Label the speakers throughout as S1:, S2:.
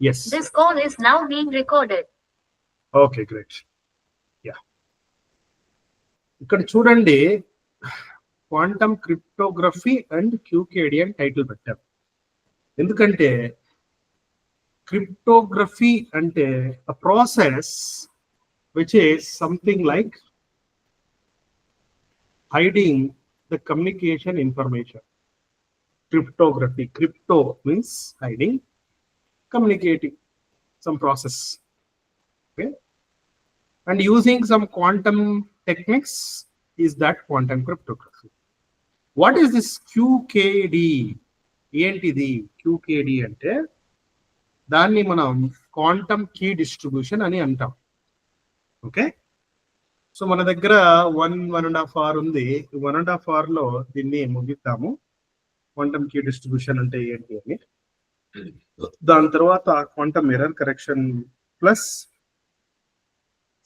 S1: Yes.
S2: This call is now being recorded.
S1: Okay, great. Yeah. ఇక్కడ చూడండి, quantum cryptography and క్యూకేడి అని title పెట్టారు. ఎందుకంటే క్రిప్టోగ్రఫీ అంటే a process which is something like hiding the communication information. Cryptography. Crypto means hiding, communicating some process. Okay. And using some quantum techniques is that quantum cryptography. What is this QKD? ఏంటిది QKD అంటే దాన్ని మనం quantum key distribution అని అంటాం. Okay, so మన దగ్గర 1.5 hour ఉంది. 1.5 hour లో దీన్ని ముగిద్దాము. క్వాంటమ్ కీ డిస్ట్రిబ్యూషన్ అంటే ఏంటి అని, దాని తర్వాత quantum error correction plus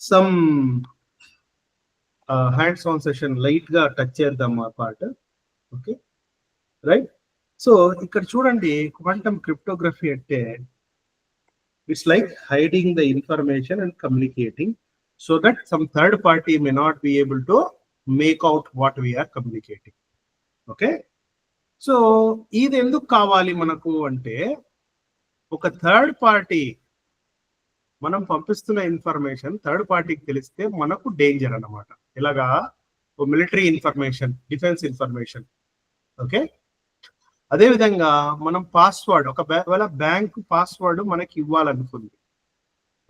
S1: some hands on session light గా టచ్ చేద్దాం ఆ పార్ట్. Okay, right. సో ఇక్కడ చూడండి, క్వాంటమ్ క్రిప్టోగ్రఫీ అంటే it's like hiding the information and communicating so that some third party may not be able to make out what we are communicating. Okay, so ఇది ఎందుకు కావాలి మనకు అంటే, ఒక third party మనం పంపిస్తున్న ఇన్ఫర్మేషన్ థర్డ్ పార్టీకి తెలిస్తే మనకు డేంజర్ అన్నమాట. ఇలాగా military information, defence information. Okay, అదేవిధంగా మనం పాస్వర్డ్, ఒకవేళ బ్యాంక్ పాస్వర్డ్ మనకి ఇవ్వాలనుకుంది.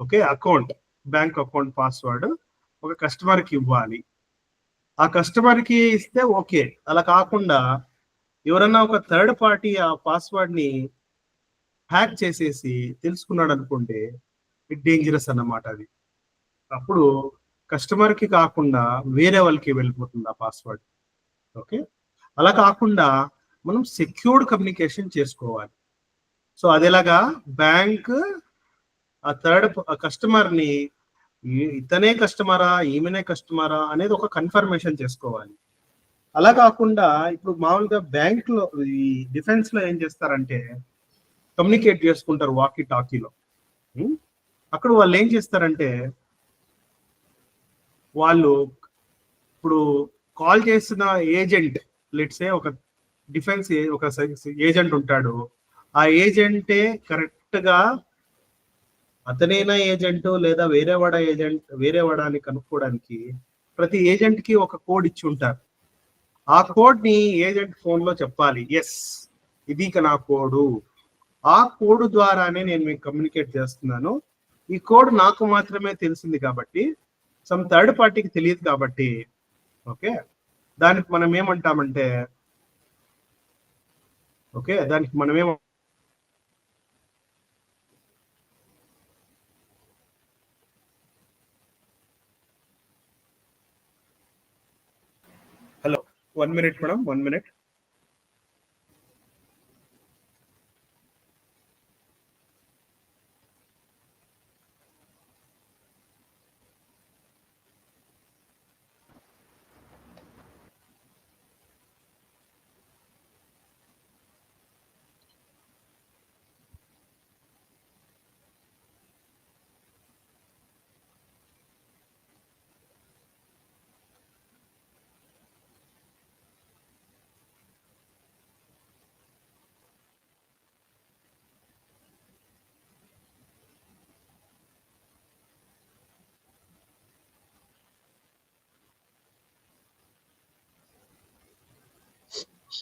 S1: Okay, account, bank account password ఒక కస్టమర్కి ఇవ్వాలి. ఆ కస్టమర్కి ఇస్తే ఓకే. అలా కాకుండా ఎవరన్నా ఒక థర్డ్ పార్టీ ఆ పాస్వర్డ్ని హ్యాక్ చేసేసి తెలుసుకున్నాడు అనుకుంటే ఇట్ డేంజరస్ అన్నమాట. అది అప్పుడు కస్టమర్కి కాకుండా వేరే వాళ్ళకి వెళ్ళిపోతుంది ఆ పాస్వర్డ్. ఓకే, అలా కాకుండా మనం సెక్యూర్డ్ కమ్యూనికేషన్ చేసుకోవాలి. సో అదేలాగా బ్యాంక్ ఆ థర్డ్ కస్టమర్ని ఇతనే కస్టమరా ఈమెనే కస్టమరా అనేది ఒక కన్ఫర్మేషన్ చేసుకోవాలి. అలా కాకుండా ఇప్పుడు మామూలుగా బ్యాంక్ లో, ఈ డిఫెన్స్ లో ఏం చేస్తారంటే కమ్యూనికేట్ చేసుకుంటారు వాకీ టాకీలో. అక్కడ వాళ్ళు ఏం చేస్తారంటే, వాళ్ళు ఇప్పుడు కాల్ చేసిన ఏజెంట్, లెట్స్ సే ఒక డిఫెన్స్ ఒక ఏజెంట్ ఉంటాడు. ఆ ఏజెంటే కరెక్ట్ గా అతనైనా ఏజెంట్ లేదా వేరే వాడాన్ని కనుక్కోవడానికి ప్రతి ఏజెంట్ కి ఒక కోడ్ ఇచ్చి ఉంటారు. ఆ కోడ్ ని ఏజెంట్ ఫోన్ లో చెప్పాలి, ఎస్ ఇది నా కోడు, ఆ కోడ్ ద్వారానే నేను మీకు కమ్యూనికేట్ చేస్తున్నాను. ఈ కోడ్ నాకు మాత్రమే తెలిసింది కాబట్టి, సమ్ థర్డ్ పార్టీకి తెలియదు కాబట్టి, ఓకే, దానికి మనం ఏమంటామంటే, ఓకే, దానికి మనం ఏమ hello, 1 minute madam, 1 minute.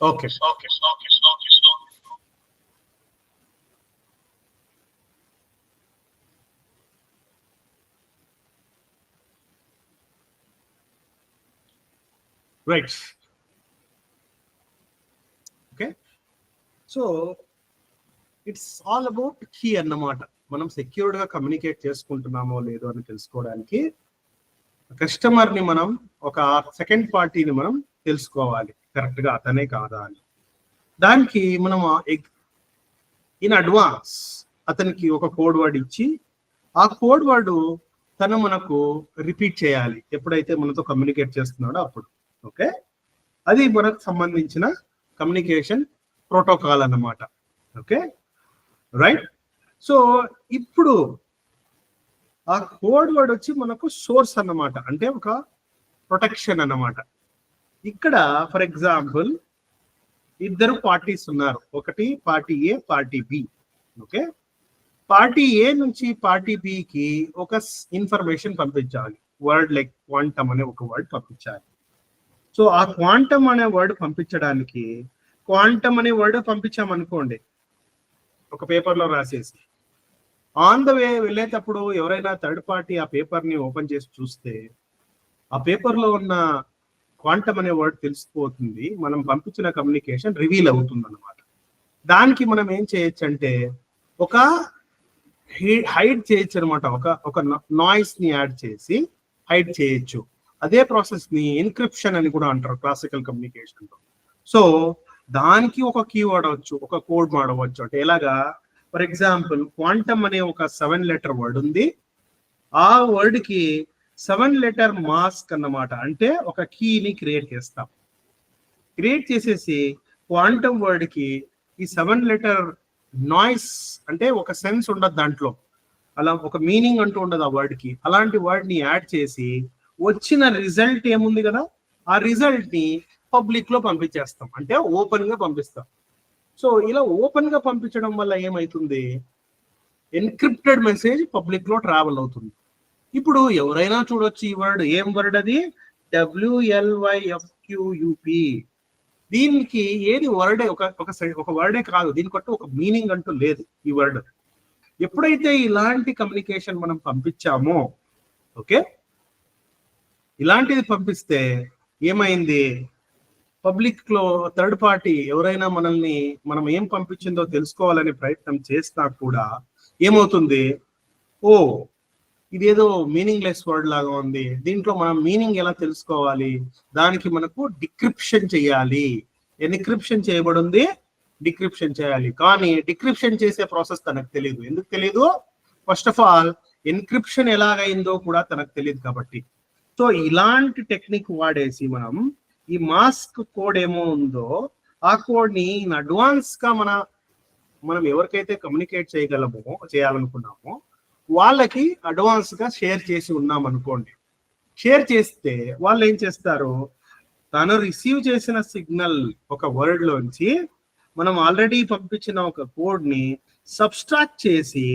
S1: Okay. Right. Okay. So it's all about key అన్నమాట. మనం సెక్యూర్డ్ గా కమ్యూనికేట్ చేసుకుంటున్నామో లేదో అని తెలుసుకోవడానికి కస్టమర్ని మనం, ఒక సెకండ్ పార్టీని మనం తెలుసుకోవాలి కరెక్ట్ గా అతనే కాదా అని. దానికి మనం ఇన్ అడ్వాన్స్ అతనికి ఒక కోడ్ వర్డ్ ఇచ్చి, ఆ కోడ్ వర్డ్ తను మనకు రిపీట్ చేయాలి ఎప్పుడైతే మనతో కమ్యూనికేట్ చేస్తున్నాడో అప్పుడు. ఓకే, అది మనకు సంబంధించిన కమ్యూనికేషన్ ప్రోటోకాల్ అన్నమాట. Okay, right. సో ఇప్పుడు ఆ కోడ్ వర్డ్ వచ్చి మనకు సోర్స్ అన్నమాట, అంటే ఒక ప్రొటెక్షన్ అన్నమాట. ఇక్కడ ఫర్ ఎగ్జాంపుల్ ఇద్దరు పార్టీస్ ఉన్నారు, ఒకటి పార్టీ ఏ పార్టీ బి. ఓకే, పార్టీ ఏ నుంచి పార్టీ బికి ఒక ఇన్ఫర్మేషన్ పంపించాలి, వర్డ్ లైక్ క్వాంటమ్ అనే ఒక వర్డ్ పంపించాలి. సో ఆ క్వాంటమ్ అనే వర్డ్ పంపించడానికి క్వాంటమ్ అనే వర్డ్ పంపించామనుకోండి ఒక పేపర్ లో రాసేసి, ఆన్ ద వే వెళ్ళేటప్పుడు ఎవరైనా థర్డ్ పార్టీ ఆ పేపర్ ని ఓపెన్ చేసి చూస్తే ఆ పేపర్ లో ఉన్న క్వాంటమ్ అనే వర్డ్ తెలిసిపోతుంది, మనం పంపించిన కమ్యూనికేషన్ రివీల్ అవుతుంది అనమాట. దానికి మనం ఏం చేయొచ్చు అంటే ఒక హైడ్ చేయొచ్చు అనమాట, ఒక నాయిస్ ని యాడ్ చేసి హైడ్ చేయొచ్చు. అదే ప్రాసెస్ ని ఎన్క్రిప్షన్ అని కూడా అంటారు క్లాసికల్ కమ్యూనికేషన్ లో. సో దానికి ఒక కీవర్డ్ అవచ్చు, ఒక కోడ్ వాడవచ్చు. అంటే ఎలాగా, ఫర్ ఎగ్జాంపుల్ క్వాంటమ్ అనే ఒక 7 లెటర్ వర్డ్ ఉంది, ఆ వర్డ్ కి 7 లెటర్ మాస్క్ అన్నమాట, అంటే ఒక కీని క్రియేట్ చేస్తాం. క్రియేట్ చేసేసి క్వాంటమ్ వర్డ్ కి ఈ 7 లెటర్ నాయిస్, అంటే ఒక సెన్స్ ఉండదు దాంట్లో, అలా ఒక మీనింగ్ అంటూ ఉండదు ఆ వర్డ్ కి, అలాంటి వర్డ్ ని యాడ్ చేసి వచ్చిన రిజల్ట్ ఏముంది కదా, ఆ రిజల్ట్ ని పబ్లిక్ లో పంపించేస్తాం, అంటే ఓపెన్ గా పంపిస్తాం. సో ఇలా ఓపెన్ గా పంపించడం వల్ల ఏమైతుంది, ఎన్క్రిప్టెడ్ మెసేజ్ పబ్లిక్ లో ట్రావెల్ అవుతుంది. ఇప్పుడు ఎవరైనా చూడొచ్చు ఈ వర్డ్, ఏం వర్డ్ అది, WLYFQUP. దీనికి ఏది వర్డే, ఒక వర్డే కాదు, దీనికంటూ ఒక మీనింగ్ అంటూ లేదు ఈ వర్డ్. ఎప్పుడైతే ఇలాంటి కమ్యూనికేషన్ మనం పంపించామో, ఓకే, ఇలాంటిది పంపిస్తే ఏమైంది, పబ్లిక్ లో థర్డ్ పార్టీ ఎవరైనా మనం ఏం పంపించిందో తెలుసుకోవాలనే ప్రయత్నం చేసినా కూడా ఏమవుతుంది, ఓ ఇదేదో మీనింగ్ లెస్ వర్డ్ లాగా ఉంది, దీంట్లో మనం మీనింగ్ ఎలా తెలుసుకోవాలి, దానికి మనకు డిక్రిప్షన్ చేయాలి. ఎన్క్రిప్షన్ చేయబడి ఉంది, డిక్రిప్షన్ చేయాలి. కానీ డిక్రిప్షన్ చేసే ప్రాసెస్ తనకు తెలియదు. ఎందుకు తెలియదు, ఫస్ట్ ఆఫ్ ఆల్ ఎన్క్రిప్షన్ ఎలాగైందో కూడా తనకు తెలియదు కాబట్టి. సో ఇలాంటి టెక్నిక్ వాడేసి మనం ఈ మాస్క్ కోడ్ ఏమో ఉందో ఆ కోడ్ ని అడ్వాన్స్ గా మనం ఎవరికైతే కమ్యూనికేట్ చేయాలనుకున్నామో వాళ్ళకి అడ్వాన్స్ గా షేర్ చేసి ఉన్నాం అనుకోండి. షేర్ చేస్తే వాళ్ళు ఏం చేస్తారు, తను రిసీవ్ చేసిన సిగ్నల్ ఒక వర్డ్ లోంచి మనం ఆల్రెడీ పంపించిన ఒక కోడ్ ని సబ్స్ట్రాక్ట్ చేసి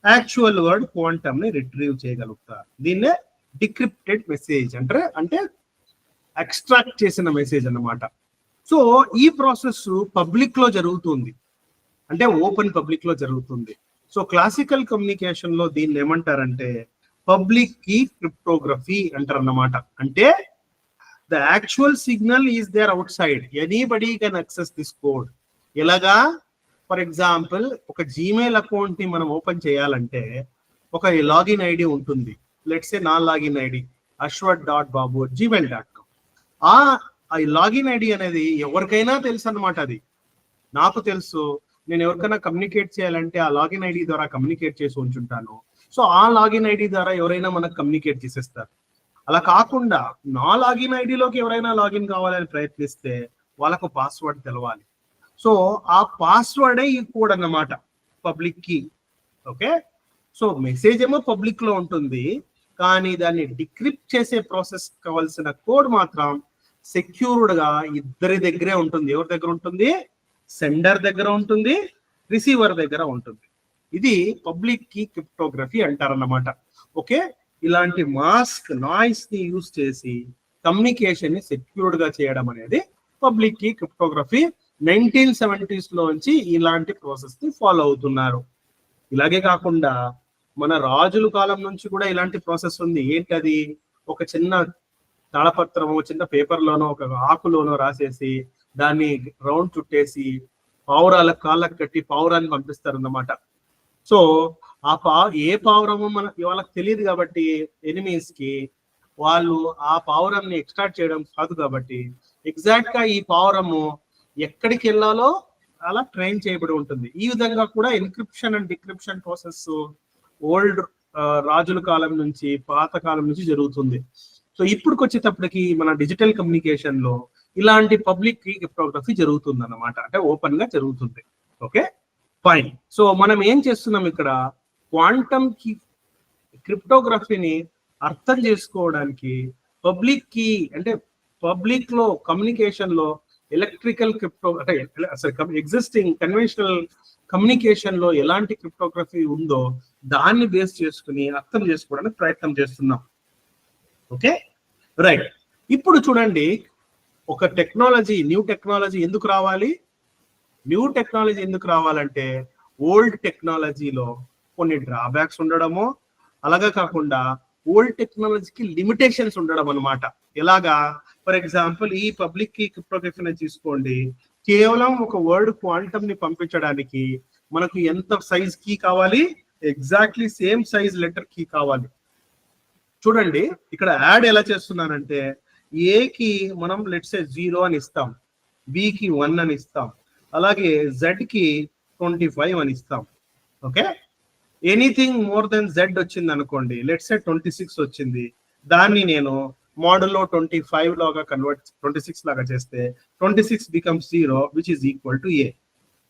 S1: యాక్చువల్ వర్డ్ క్వాంటమ్ ని రిట్రీవ్ చేయగలుగుతారు. దీన్నే డిక్రిప్టెడ్ మెసేజ్ అంటే ఎక్స్ట్రాక్ట్ చేసిన మెసేజ్ అన్నమాట. సో ఈ ప్రాసెస్ పబ్లిక్ లో జరుగుతుంది, అంటే ఓపెన్ పబ్లిక్ లో జరుగుతుంది. సో క్లాసికల్ కమ్యూనికేషన్ లో దీన్ని ఏమంటారంటే పబ్లిక్ కీ క్రిప్టోగ్రఫీ అంటారు అన్నమాట. అంటే the actual signal is there outside, anybody can access this code. ఎలాగా, ఫర్ ఎగ్జాంపుల్ ఒక జీమెయిల్ అకౌంట్ ని మనం ఓపెన్ చేయాలంటే ఒక లాగిన్ ఐడి ఉంటుంది. లెట్స్ సే నా లాగిన్ ఐడి ashwat.babu@gmail.com. ఆ లాగిన్ ఐడి అనేది ఎవరికైనా తెలుసు అన్నమాట. అది నాకు తెలుసు, నేను ఎవరికైనా కమ్యూనికేట్ చేయాలంటే ఆ లాగిన్ ఐడి ద్వారా కమ్యూనికేట్ చేసి ఉంచుంటాను. సో ఆ లాగిన్ ఐడి ద్వారా ఎవరైనా మనకు కమ్యూనికేట్ చేసేస్తారు. అలా కాకుండా నా లాగిన్ ఐడిలోకి ఎవరైనా లాగిన్ కావాలని ప్రయత్నిస్తే వాళ్ళకు పాస్వర్డ్ తెలవాలి. సో ఆ పాస్వర్డే ఈ కోడ్ అన్నమాట, public key. Okay, so message ఏమో పబ్లిక్ లో ఉంటుంది, కానీ దాన్ని డిక్రిప్ట్ చేసే ప్రాసెస్ కావాల్సిన కోడ్ మాత్రం సెక్యూర్డ్ గా ఇద్దరి దగ్గరే ఉంటుంది. ఎవరి దగ్గర ఉంటుంది, సెండర్ దగ్గర ఉంటుంది, రిసీవర్ దగ్గర ఉంటుంది. ఇది పబ్లిక్ కీ క్రిప్టోగ్రఫీ అంటారన్నమాట. ఓకే, ఇలాంటి మాస్క్ నాయిస్ ని యూజ్ చేసి కమ్యూనికేషన్ ని సెక్యూర్డ్ గా చేయడం అనేది పబ్లిక్ కీ క్రిప్టోగ్రఫీ. 1970s లోంచి ఇలాంటి ప్రాసెస్ ని ఫాలో అవుతున్నారు. ఇలాగే కాకుండా మన రాజుల కాలం నుంచి కూడా ఇలాంటి ప్రాసెస్ ఉంది. ఏంటది, ఒక చిన్న తాళపత్రము, చిన్న పేపర్ లోనో ఒక ఆకులోనో రాసేసి దాన్ని రౌండ్ చుట్టేసి పావురాలకు కాళ్ళకు కట్టి పావురాన్ని పంపిస్తారు అన్నమాట. సో ఏ పావురము వాళ్ళకి తెలియదు కాబట్టి ఎనిమీస్ కి, వాళ్ళు ఆ పావురాన్ని ఎక్స్ట్రాక్ట్ చేయడం కాదు కాబట్టి ఎగ్జాక్ట్ గా ఈ పావురము ఎక్కడికి వెళ్ళాలో అలా ట్రైన్ చేయబడి ఉంటుంది. ఈ విధంగా కూడా encryption and decryption process old రాజుల కాలం నుంచి, పాత కాలం నుంచి జరుగుతుంది. సో ఇప్పుడుకి వచ్చేటప్పటికి మన డిజిటల్ కమ్యూనికేషన్ లో ఇలాంటి పబ్లిక్ కీ క్రిప్టోగ్రఫీ జరుగుతుంది అన్నమాట, అంటే ఓపెన్ గా జరుగుతుంది. Okay, fine. సో మనం ఏం చేస్తున్నాం ఇక్కడ, క్వాంటమ్ కీ క్రిప్టోగ్రఫీని అర్థం చేసుకోవడానికి పబ్లిక్ కీ అంటే పబ్లిక్ లో కమ్యూనికేషన్ లో ఎలక్ట్రికల్ క్రిప్టో అంటే ఎగ్జిస్టింగ్ కన్వెన్షనల్ కమ్యూనికేషన్ లో ఎలాంటి క్రిప్టోగ్రఫీ ఉందో దాన్ని బేస్ చేసుకుని అర్థం చేసుకోవడానికి ప్రయత్నం చేస్తున్నాం. Okay right. ఇప్పుడు చూడండి, ఒక టెక్నాలజీ న్యూ టెక్నాలజీ ఎందుకు రావాలి? న్యూ టెక్నాలజీ ఎందుకు రావాలంటే ఓల్డ్ టెక్నాలజీలో కొన్ని డ్రాబ్యాక్స్ ఉండడము, అలాగే కాకుండా ఓల్డ్ టెక్నాలజీకి లిమిటేషన్స్ ఉండడం అనమాట. ఎలాగా? ఫర్ ఎగ్జాంపుల్ ఈ పబ్లిక్ కీ క్రిప్టోగ్రఫీని తీసుకోండి, కేవలం ఒక వర్డ్ క్వాంటమ్ ని పంపించడానికి మనకు ఎంత సైజ్ కీ కావాలి? Exactly same size letter key కావాలి. చూడండి ఇక్కడ యాడ్ ఎలా చేస్తున్నానంటే, ఏ కి మనం లెట్స్ సే 0 అని ఇస్తాం, బి కి 1 అని ఇస్తాం, అలాగే జెడ్ కి 25 అని ఇస్తాం. Okay, anything more than Z వచ్చింది అనుకోండి, లెట్స్ సే 26 వచ్చింది, దాన్ని నేను మోడల్లో 25 లాగా కన్వర్ట్ 26 లాగా చేస్తే 26 becomes 0 which is equal to A.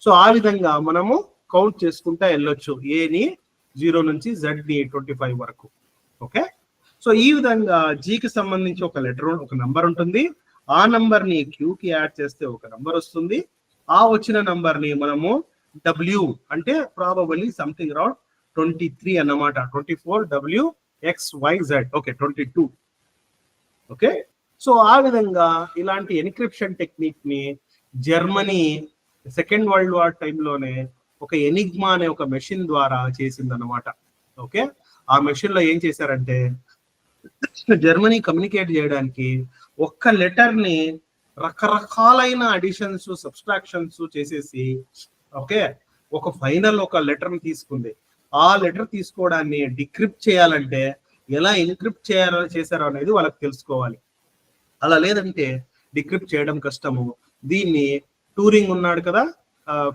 S1: So ఆ విధంగా మనము కౌంట్ చేసుకుంటా వెళ్ళొచ్చు, ఏని 0 నుంచి జెడ్ ని 25 వరకు. ఓకే, సో ఈ విధంగా జీకి సంబంధించి ఒక లెటర్ ఒక నంబర్ ఉంటుంది, ఆ నంబర్ ని క్యూకి యాడ్ చేస్తే ఒక నంబర్ వస్తుంది, ఆ వచ్చిన నంబర్ ని మనము డబ్ల్యూ అంటే ప్రాబబలీ సంథింగ్ అరౌండ్ 23 అన్నమాట. 24 W X Y Z. Okay 22. Okay, so ఆ విధంగా ఇలాంటి ఎన్క్రిప్షన్ టెక్నిక్ ని జర్మనీ సెకండ్ వరల్డ్ వార్ టైంలోనే ఒక ఎనిగ్మా అనే ఒక మెషిన్ ద్వారా చేసిందన్నమాట. ఓకే, ఆ మెషిన్ లో ఏం చేశారంటే జర్మనీ కమ్యూనికేట్ చేయడానికి ఒక్క లెటర్ ని రకరకాలైన అడిషన్స్ సబ్స్ట్రాక్షన్స్ చేసేసి ఓకే ఒక ఫైనల్ ఒక లెటర్ ని తీసుకుంది. ఆ లెటర్ తీసుకోవడాన్ని డిక్రిప్ట్ చేయాలంటే ఎలా ఎన్క్రిప్ట్ చేశారో అనేది వాళ్ళకి తెలుసుకోవాలి. అలా లేదంటే డిక్రిప్ట్ చేయడం కష్టము. దీన్ని టూరింగ్ ఉన్నాడు కదా,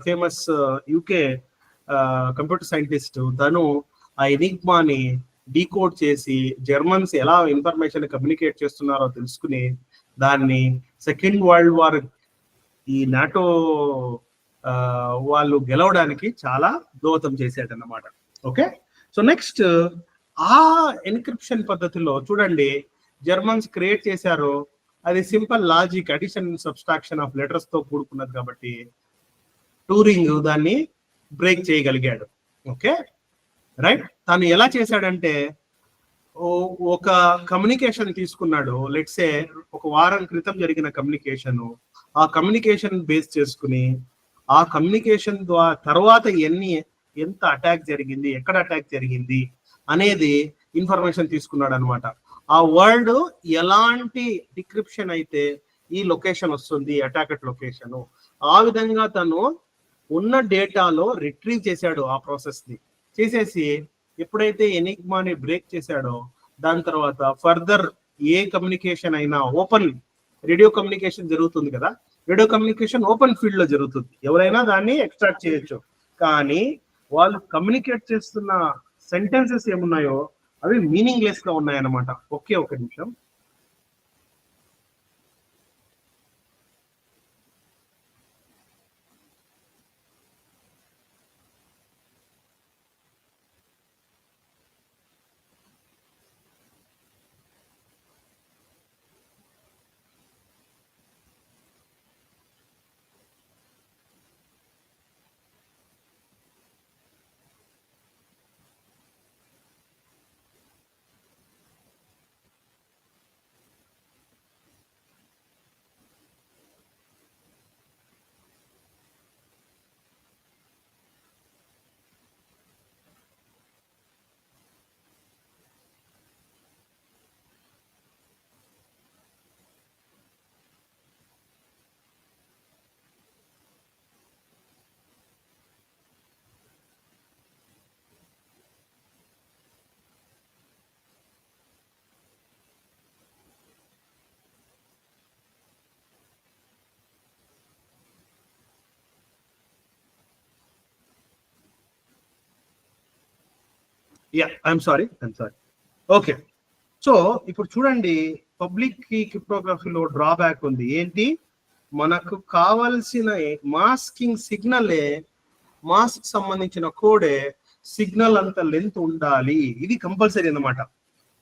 S1: ఫేమస్ యూకే కంప్యూటర్ సైంటిస్ట్, తను ఆ ఎనిగ్మాని డీకోడ్ చేసి జర్మన్స్ ఎలా ఇన్ఫర్మేషన్ కమ్యూనికేట్ చేస్తున్నారో తెలుసుకుని దాన్ని సెకండ్ వరల్డ్ వార్ ఈ నాటో వాళ్ళు గెలవడానికి చాలా దోహదం చేశాడన్నమాట. ఓకే, సో నెక్స్ట్ ఆ ఎన్క్రిప్షన్ పద్ధతిలో చూడండి జర్మన్స్ క్రియేట్ చేశారు, అది simple logic addition subtraction of letters తో కూడుకున్నది కాబట్టి టూరింగ్ దాన్ని బ్రేక్ చేయగలిగాడు. ఓకే రైట్, తను ఎలా చేశాడంటే ఒక కమ్యూనికేషన్ తీసుకున్నాడు, లెట్స్ సే ఒక వారం క్రితం జరిగిన కమ్యూనికేషన్, ఆ కమ్యూనికేషన్ బేస్ చేసుకుని ఆ కమ్యూనికేషన్ ద్వారా తర్వాత ఎంత అటాక్ జరిగింది, ఎక్కడ అటాక్ జరిగింది అనేది ఇన్ఫర్మేషన్ తీసుకున్నాడు అనమాట. ఆ వర్డ్ ఎలాంటి డిక్రిప్షన్ అయితే ఈ లొకేషన్ వస్తుంది, అటాక్ లొకేషన్, ఆ విధంగా తను ఉన్న డేటాలో రిట్రీవ్ చేశాడు. ఆ ప్రాసెస్ ని చేసేసి ఎప్పుడైతే ఎనిగ్మాని బ్రేక్ చేశాడో దాని తర్వాత ఫర్దర్ ఏ కమ్యూనికేషన్ అయినా ఓపెన్ రేడియో కమ్యూనికేషన్ జరుగుతుంది కదా, రేడియో కమ్యూనికేషన్ ఓపెన్ ఫీల్డ్ లో జరుగుతుంది, ఎవరైనా దాన్ని ఎక్స్ట్రాక్ట్ చేయొచ్చు. కానీ వాళ్ళు కమ్యూనికేట్ చేస్తున్న సెంటెన్సెస్ ఏమున్నాయో అవి మీనింగ్ లెస్ గా ఉన్నాయన్నమాట. ఒకే ఒక నిమిషం. I'm sorry. ఓకే, సో ఇప్పుడు చూడండి పబ్లిక్ కీ క్రిప్టోగ్రఫీలో డ్రాబ్యాక్ ఉంది. ఏంటి? మనకు కావలసిన మాస్కింగ్ సిగ్నలే మాస్క్ సంబంధించిన కోడే సిగ్నల్ అంత లెంత్ ఉండాలి. ఇది కంపల్సరీ అన్నమాట.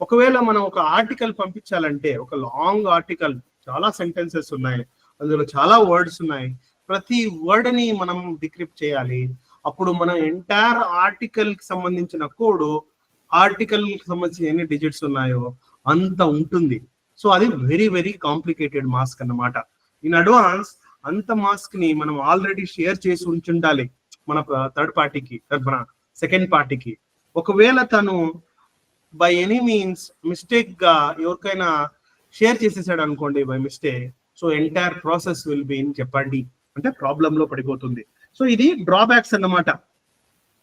S1: ఒకవేళ మనం ఒక ఆర్టికల్ పంపించాలంటే, ఒక లాంగ్ ఆర్టికల్, చాలా సెంటెన్సెస్ ఉన్నాయి, అందులో చాలా వర్డ్స్ ఉన్నాయి, ప్రతి వర్డ్ ని మనం డిక్రిప్ట్ చేయాలి. అప్పుడు మనం ఎంటైర్ ఆర్టికల్ కి సంబంధించిన కోడ్, ఆర్టికల్ కి సంబంధించిన ఎన్ని డిజిట్స్ ఉన్నాయో అంత ఉంటుంది. సో అది వెరీ వెరీ కాంప్లికేటెడ్ మాస్క్ అన్నమాట. ఇన్ అడ్వాన్స్ అంత మాస్క్ ని మనం ఆల్రెడీ షేర్ చేసి ఉంచుండాలి మన థర్డ్ పార్టీకి, మన సెకండ్ పార్టీకి. ఒకవేళ తను బై ఎనీ మీన్స్ మిస్టేక్ గా ఎవరికైనా షేర్ చేసేసాడు అనుకోండి by mistake, so entire process will be in చెప్పండి అంటే ప్రాబ్లం లో పడిపోతుంది. సో ఇది డ్రాబ్యాక్స్ అన్నమాట.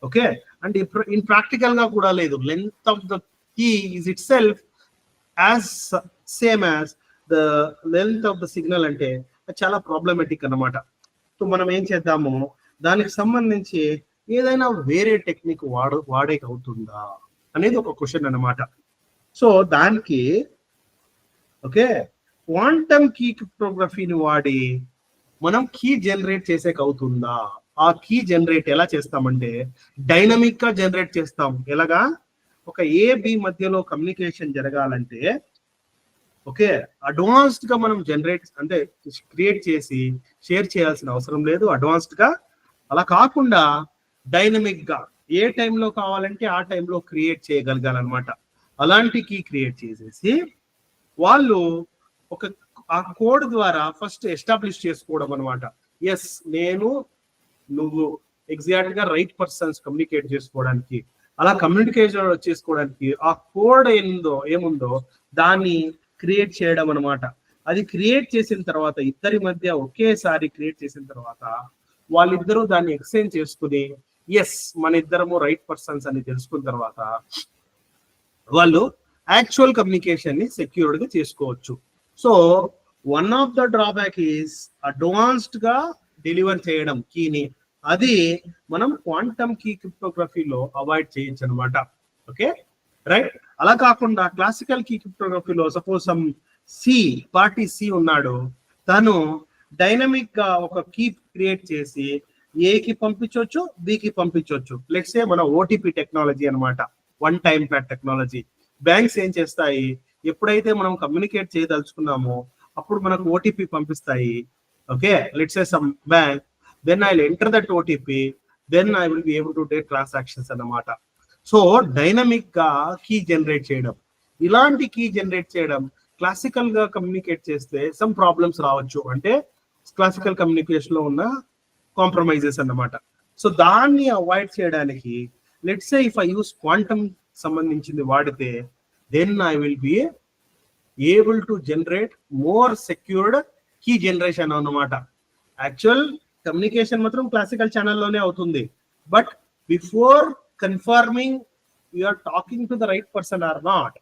S1: ఓకే, అండ్ ఇన్ ప్రాక్టికల్ గా కూడా లేదు. Length of the key is itself as same as the length of the signal అంటే చాలా ప్రాబ్లమేటిక్ అన్నమాట. సో మనం ఏం చేద్దాము, దానికి సంబంధించి ఏదైనా వేరే టెక్నిక్ వాడేకి అవుతుందా అనేది ఒక క్వశ్చన్ అన్నమాట. సో దానికి ఓకే క్వాంటమ్ కీ క్రిప్టోగ్రఫీని వాడి మనం కీ జనరేట్ చేసేకి అవుతుందా? ఆ కీ జనరేట్ ఎలా చేస్తామంటే డైనమిక్ గా జనరేట్ చేస్తాం. ఎలాగా, ఒక ఏ బి మధ్యలో కమ్యూనికేషన్ జరగాలంటే ఓకే అడ్వాన్స్డ్ గా మనం జనరేట్ అంటే క్రియేట్ చేసి షేర్ చేయాల్సిన అవసరం లేదు. అడ్వాన్స్డ్ గా అలా కాకుండా డైనమిక్ గా ఏ టైంలో కావాలంటే ఆ టైంలో క్రియేట్ చేయగలగాలన్నమాట. అలాంటి కీ క్రియేట్ చేసేసి వాళ్ళు ఒక ఆ కోడ్ ద్వారా ఫస్ట్ ఎస్టాబ్లిష్ చేసుకోవడం అనమాట. ఎస్ నేను నువ్వు ఎగ్జాక్ట్ గా రైట్ పర్సన్స్ కమ్యూనికేట్ చేసుకోవడానికి, అలా కమ్యూనికేషన్ చేసుకోవడానికి ఆ కోడ్ ఏముందో దాన్ని క్రియేట్ చేయడం అనమాట. అది క్రియేట్ చేసిన తర్వాత ఇద్దరి మధ్య ఒకేసారి క్రియేట్ చేసిన తర్వాత వాళ్ళిద్దరూ దాన్ని ఎక్స్చేంజ్ చేసుకుని ఎస్ మన ఇద్దరము రైట్ పర్సన్స్ అని తెలుసుకున్న తర్వాత వాళ్ళు యాక్చువల్ కమ్యూనికేషన్ ని సెక్యూర్డ్ గా చేసుకోవచ్చు. So one of the drawback is advanced గా డెలివర్ చేయడం కీని. అది మనం క్వాంటమ్ కీ క్రిప్టోగ్రఫీలో అవాయిడ్ చేయొచ్చు అనమాట. Okay right. అలా కాకుండా క్లాసికల్ కీ క్రిప్టోగ్రఫీలో సపోజ్ సమ్ పార్టీ సి ఉన్నాడు, తను డైనమిక్ గా ఒక కీ క్రియేట్ చేసి ఏకి పంపించవచ్చు, బికి పంపించవచ్చు. లెట్స్ సే మన ఓటీపీ టెక్నాలజీ అనమాట, one time pad technology. Banks ఏం చేస్తాయి, ఎప్పుడైతే మనం కమ్యూనికేట్ చేయదలుచుకున్నామో అప్పుడు మనకు ఓటీపీ పంపిస్తాయి. Okay let's say some bank, then I will enter that OTP, then I will be able to date transactions అన్నమాట. సో డైనమిక్ గా కీ జనరేట్ చేయడం, ఇలాంటి కీ జనరేట్ చేయడం క్లాసికల్ గా కమ్యూనికేట్ చేస్తే సమ్ ప్రాబ్లమ్స్ రావచ్చు. అంటే క్లాసికల్ కమ్యూనికేషన్ లో ఉన్న కాంప్రమైజెస్ అన్నమాట. సో దాన్ని అవాయిడ్ చేయడానికి let's say if I use quantum సంబంధించింది వాడితే then I will be able to generate more secured key generation అన్నమాట. యాక్చువల్ కమ్యూనికేషన్ మాత్రం క్లాసికల్ ఛానల్లోనే అవుతుంది. But before confirming you're talking to the right person or not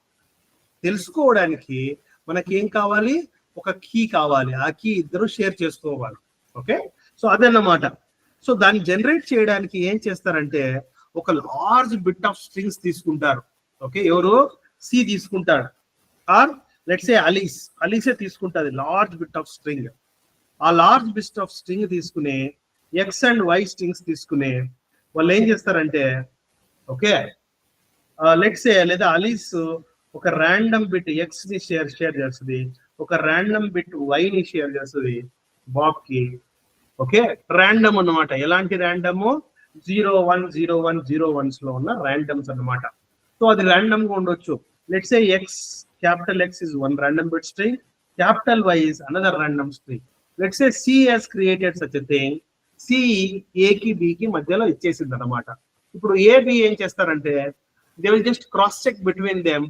S1: తెలుసుకోవడానికి మనకి ఏం కావాలి, ఒక కీ కావాలి. ఆ కీ ఇద్దరు షేర్ చేసుకోవాలి. ఓకే సో అదన్నమాట. సో దాన్ని జనరేట్ చేయడానికి ఏం చేస్తారంటే ఒక లార్జ్ బిట్ ఆఫ్ స్ట్రింగ్స్ తీసుకుంటారు. ఓకే ఎవరు, సి తీసుకుంటాడు, ఆర్ లెట్స్ సే అలీసే తీసుకుంటుంది లార్జ్ బిట్ ఆఫ్ స్ట్రింగ్. ఆ లార్జ్ బిట్ ఆఫ్ స్ట్రింగ్ తీసుకుని ఎక్స్ అండ్ వై స్ట్రింగ్స్ తీసుకుని వాళ్ళు ఏం చేస్తారంటే ఓకే లెట్స్ సే లేదా అలీస్ ఒక ర్యాండమ్ బిట్ ఎక్స్ ని షేర్ చేస్తుంది, ఒక ర్యాండమ్ బిట్ వై ని షేర్ చేస్తుంది బాబ్ కి. ఓకే ర్యాండమ్ అన్నమాట. ఎలాంటి ర్యాండమ్, 0 1 0 1 0 1s లో ఉన్న ర్యాండమ్స్ అన్నమాట. సో అది ర్యాండమ్ గా ఉండొచ్చు. Let's say X, capital X is one random bit string, capital Y is another random string. Let's say C has created such a thing, C A కి B కి మధ్యలో ఇచ్చేసింది అనమాట. ఇప్పుడు ఏ బి ఏం చేస్తారంటే they will just cross check between them,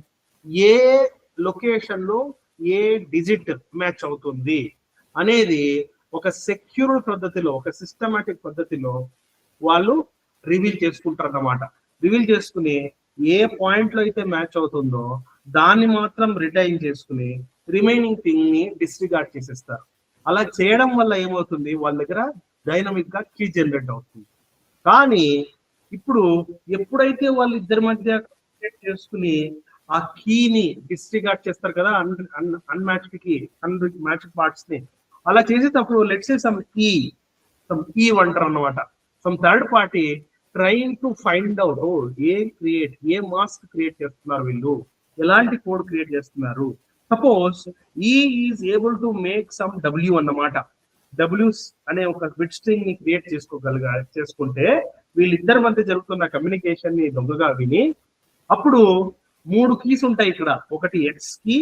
S1: ఏ location లో ఏ డిజిట్ మ్యాచ్ అవుతుంది అనేది ఒక సెక్యూర్ పద్ధతిలో, ఒక సిస్టమాటిక్ పద్ధతిలో వాళ్ళు రివీల్ చేసుకుంటారు అన్నమాట. రివీల్ చేసుకుని ఏ పాయింట్ లో అయితే మ్యాచ్ అవుతుందో దాన్ని మాత్రం రిటైన్ చేసుకుని రిమైనింగ్ థింగ్ ని డిస్రిగార్డ్ చేసేస్తారు. అలా చేయడం వల్ల ఏమవుతుంది, వాళ్ళ దగ్గర డైనమిక్ గా కీ జనరేట్ అవుతుంది. కానీ ఇప్పుడు ఎప్పుడైతే వాళ్ళు ఇద్దరి మధ్య చేసుకుని ఆ కీని డిస్రిగార్డ్ చేస్తారు కదా, అన్మ్యాచ్డ్ కి, మ్యాచ్డ్ పార్ట్స్ ని, అలా చేసేటప్పుడు లెట్స్ సే సమ్ ఈ అంటారు అన్నమాట. Some third party trying to find out A mask create చేస్తున్నారు వీళ్ళు, ఎలాంటి కోడ్ క్రియేట్ చేస్తున్నారు. Suppose is able to make some W అన్నమాట. డబ్ల్యూస్ అనే ఒక బిట్ స్ట్రింగ్ ని క్రియేట్ చేసుకుంటే వీళ్ళిద్దరి మధ్య జరుగుతున్న కమ్యూనికేషన్ ని దొంగగా విని అప్పుడు 3 కీస్ ఉంటాయి ఇక్కడ, ఒకటి ఎక్స్ కి,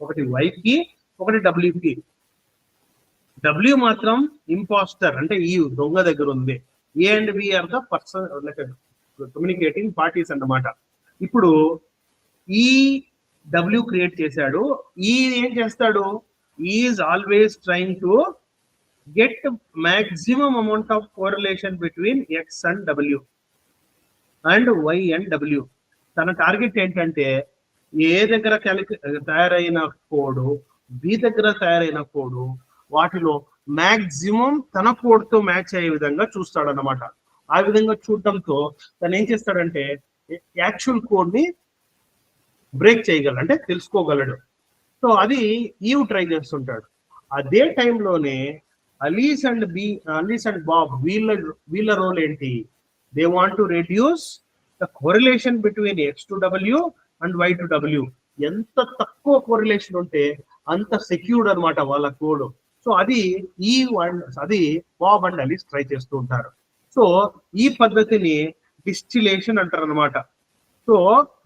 S1: ఒకటి వై కి, ఒకటి డబ్ల్యూ కి. డబ్ల్యూ మాత్రం ఇంపాస్టర్ అంటే ఈ దొంగ దగ్గర ఉంది. A and B are the person communicating parties అన్నమాట. ఇప్పుడు ఈ డబ్ల్యూ క్రియేట్ చేశాడు, ఈ ఏం చేస్తాడు, is always trying to get maximum amount of correlation between X and W and Y and W. తన టార్గెట్ ఏంటంటే ఏ దగ్గర తయారైన కోడు, బి దగ్గర తయారైన కోడు, వాటిలో మాక్సిమం తన కోడ్ తో మ్యాచ్ అయ్యే విధంగా చూస్తాడన్నమాట. ఆ విధంగా చూడటంతో తను ఏం చేస్తాడంటే యాక్చువల్ కోడ్ ని బ్రేక్ చేయగలడు, అంటే తెలుసుకోగలడు. సో అది ఈవ్ ట్రై చేస్తుంటాడు. అదే టైంలోనే అలీస్ అండ్ బాబ్ వీళ్ళ రోల్ ఏంటి, they want to reduce the correlation between X to W and Y to W. ఎంత తక్కువ కోరిలేషన్ ఉంటే అంత సెక్యూర్డ్ అనమాట వాళ్ళ కోడ్. సో అది బాబ్ అండ్ అలీస్ ట్రై చేస్తూ ఉంటారు. సో ఈ పద్ధతిని డిస్టిలేషన్ అంటారు అనమాట. So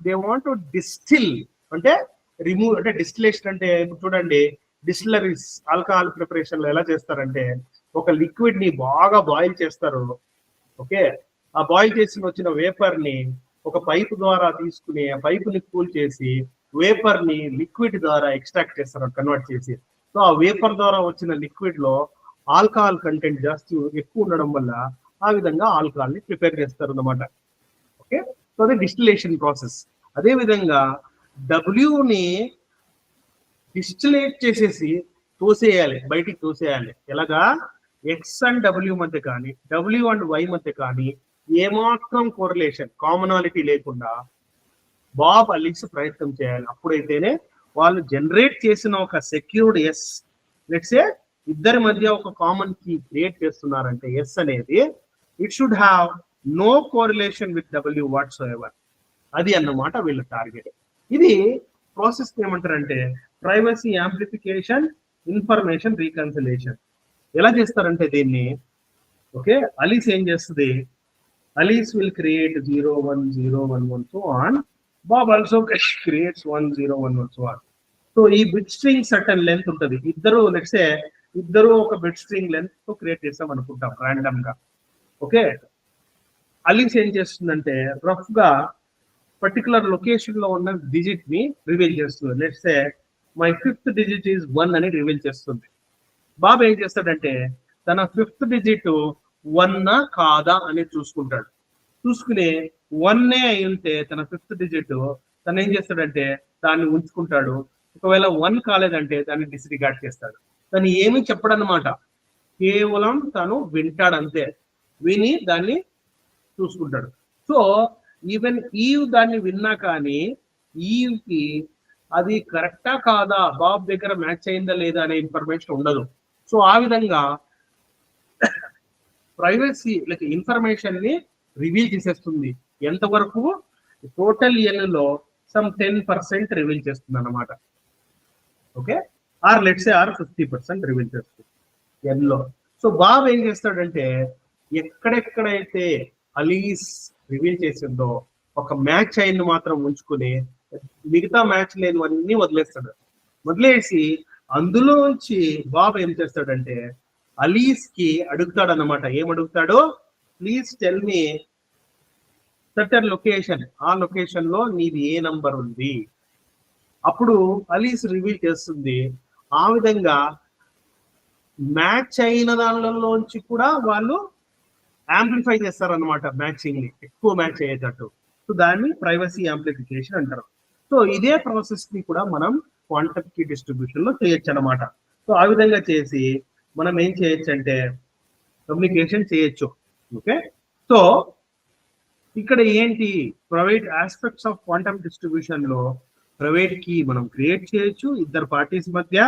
S1: they want to distil అంటే రిమూవ్, అంటే డిస్టిలేషన్ అంటే ఇప్పుడు చూడండి డిస్టిలరీస్ ఆల్కహాల్ ప్రిపరేషన్ లో ఎలా చేస్తారంటే ఒక లిక్విడ్ ని బాగా బాయిల్ చేస్తారు. ఓకే, ఆ బాయిల్ చేసి వచ్చిన వేపర్ ని ఒక పైప్ ద్వారా తీసుకుని ఆ పైప్ ని కూల్ చేసి వేపర్ ని లిక్విడ్ ద్వారా ఎక్స్ట్రాక్ట్ చేస్తారు, కన్వర్ట్ చేసి. సో ఆ వేపర్ ద్వారా వచ్చిన లిక్విడ్ లో ఆల్కహాల్ కంటెంట్ జాస్తి ఎక్కువ ఉండడం వల్ల ఆ విధంగా ఆల్కహాల్ ని ప్రిపేర్ చేస్తారు అన్నమాట. ఓకే, సో అది డిస్టిలేషన్ ప్రాసెస్. అదే విధంగా డబ్ల్యూని డిస్టిలేట్ చేసేసి తోసేయాలి, బయటికి తోసేయాలి. ఎలాగా, ఎక్స్ అండ్ డబ్ల్యూ మధ్య కానీ డబ్ల్యూ అండ్ వై మధ్య కానీ ఏమాత్రం కోరిలేషన్ కామనాలిటీ లేకుండా బాబ్ అలీస్ ప్రయత్నం చేయాలి. అప్పుడైతేనే వాళ్ళు జనరేట్ చేసిన ఒక సెక్యూర్డ్ ఎస్, లెట్స్ సే ఇద్దరి మధ్య ఒక కామన్ కీ క్రియేట్ చేస్తున్నారంటే ఎస్ అనేది, it should have no correlation with W whatsoever. అది అన్నమాట వీళ్ళ టార్గెట్. ఇది ప్రాసెస్ ఏమంటారంటే ప్రైవసీ యాంప్లిఫికేషన్, ఇన్ఫర్మేషన్ రీకన్సిలేషన్. ఎలా చేస్తారంటే దీన్ని, ఓకే, అలీస్ ఏం చేస్తుంది, Alice will create 0 1 0 1 1 so on. Bob also creates 1 0 1 1 so on. So ఈ బిట్ స్ట్రింగ్ సర్టన్ లెంత్ ఉంటుంది. ఇద్దరు ఒక బిట్ స్ట్రింగ్ లెంత్ తో క్రియేట్ చేస్తాం అనుకుంటాం ర్యాండమ్ గా. ఓకే, అలీస్ ఏం చేస్తుందంటే రఫ్ గా పర్టికులర్ లొకేషన్ లో ఉన్న డిజిట్ ని రివీల్ చేస్తుంది. Let's say my 5th digit is 1 అని రివీల్ చేస్తుంది. బాబ్ ఏం చేస్తాడంటే తన 5th డిజిట్ 1 కాదా అని చూసుకుంటాడు. చూసుకుని 1 అయి ఉంటే తన 5th డిజిట్ తను ఏం చేస్తాడంటే దాన్ని ఉంచుకుంటాడు. ఒకవేళ 1 కాలేదంటే దాన్ని డిస్రిగార్డ్ చేస్తాడు. తను ఏమి చెప్పడన్నమాట, కేవలం తను వింటాడంతే, విని దాన్ని చూసుకుంటాడు. సో ఈవెన్ ఈవ్ దాన్ని విన్నా కానీ ఈవ్ కి అది కరెక్టా కాదా, బాబ్ దగ్గర మ్యాచ్ అయిందా లేదా అనే ఇన్ఫర్మేషన్ ఉండదు. సో ఆ విధంగా ప్రైవసీ లైక్ ఇన్ఫర్మేషన్ ని రివీల్ చేసేస్తుంది. ఎంతవరకు, టోటల్ ఎన్ లో సమ్ 10% రివీల్ చేస్తుంది అన్నమాట. Okay, or let's say 50% reveal చేస్తుంది ఎన్ లో. సో బాబ్ ఏం చేస్తాడంటే ఎక్కడెక్కడైతే అలీస్ రివీల్ చేసిందో ఒక మ్యాచ్ అయింది మాత్రం ఉంచుకుని మిగతా మ్యాచ్ లేనివన్నీ వదిలేస్తాడు. వదిలేసి అందులోంచి బాబ్ ఏం చేస్తాడంటే అలీస్ కి అడుగుతాడు అన్నమాట. ఏమడుగుతాడు, please tell me certain location, ఆ లొకేషన్ లో నీది ఏ నంబర్ ఉంది. అప్పుడు అలీస్ రివీల్ చేస్తుంది. ఆ విధంగా మ్యాచ్ అయిన దానిలోంచి కూడా వాళ్ళు యాంప్లిఫై చేస్తారన్నమాట, మ్యాచింగ్ ని ఎక్కువ మ్యాచ్ అయ్యేటట్టు. సో దాన్ని ప్రైవసీ యాంప్లిఫికేషన్ అంటారు. సో ఇదే ప్రాసెస్ ని కూడా మనం క్వాంటమ్ కీ డిస్ట్రిబ్యూషన్ లో చేయొచ్చు అనమాట. సో ఆ విధంగా చేసి మనం ఏం చేయొచ్చు అంటే కమ్యూనికేషన్ చేయొచ్చు. ఓకే, సో ఇక్కడ ఏంటి, private aspects of quantum distribution లో ప్రైవేట్ కీ మనం క్రియేట్ చేయొచ్చు ఇద్దరు పార్టీస్ మధ్య.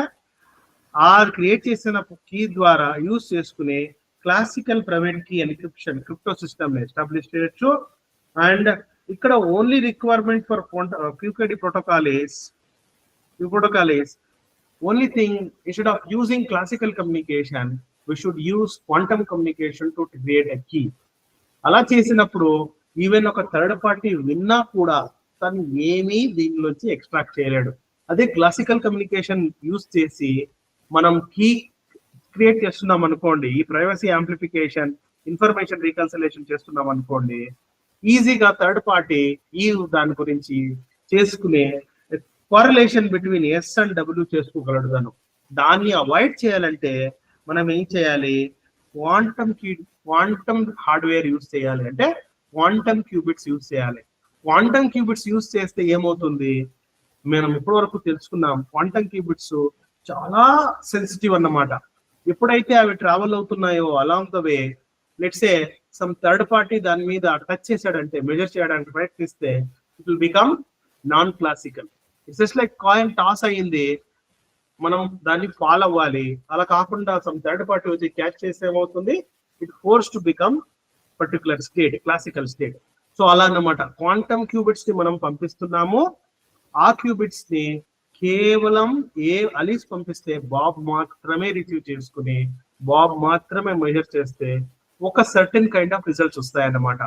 S1: ఆ క్రియేట్ చేసిన కీ ద్వారా యూజ్ చేసుకుని classical private key encryption crypto system establish చేయొచ్చు. అండ్ ఇక్కడ only requirement for QKD protocol is only thing, instead of using classical communication, we should use quantum communication to create a key. అలా చేసినప్పుడు even ఒక third party విన్నా కూడా తను ఏమీ దీనిలోంచి extract చేయలేడు. అదే క్లాసికల్ కమ్యూనికేషన్ యూజ్ చేసి మనం కీ క్రియేట్ చేస్తున్నాం అనుకోండి, ఈ ప్రైవసీ యాంప్లిఫికేషన్ ఇన్ఫర్మేషన్ రీకన్సిలేషన్ చేస్తున్నాం అనుకోండి, ఈజీగా థర్డ్ పార్టీ ఈ దాని గురించి చేసుకునే correlation between S and W చేసుకోగలడు. దాన్ని అవాయిడ్ చేయాలంటే మనం ఏం చేయాలి, క్వాంటమ్ హార్డ్వేర్ యూజ్ చేయాలి, అంటే క్వాంటమ్ క్యూబిట్స్ యూజ్ చేయాలి. క్వాంటమ్ క్యూబిట్స్ యూజ్ చేస్తే ఏమవుతుంది, మనం ఇప్పటి వరకు తెలుసుకున్నాం, క్వాంటమ్ క్యూబిట్స్ చాలా సెన్సిటివ్ అన్నమాట. ఎప్పుడైతే అవి ట్రావెల్ అవుతున్నాయో along the way, let's say some third party దాని మీద టచ్ చేశాడంటే, మెజర్ చేయడానికి ప్రయత్నిస్తే, it will become non classical. It's just like coin toss అయ్యింది, మనం దాన్ని ఫాలో అవ్వాలి. అలా కాకుండా సమ్ థర్డ్ పార్టీ వచ్చి క్యాచ్ చేస్తే ఏమవుతుంది, it force to become particular state, classical state. So అలా అన్నమాట. క్వాంటమ్ క్యూబిట్స్ ని మనం పంపిస్తున్నాము. ఆ క్యూబిట్స్ ని కేవలం అలీస్ పంపిస్తే బాబ్ మాత్రమే రిసీవ్ చేసుకుని, బాబ్ మాత్రమే మెజర్ చేస్తే ఒక సర్టెన్ కైండ్ ఆఫ్ రిజల్ట్స్ వస్తాయన్నమాట.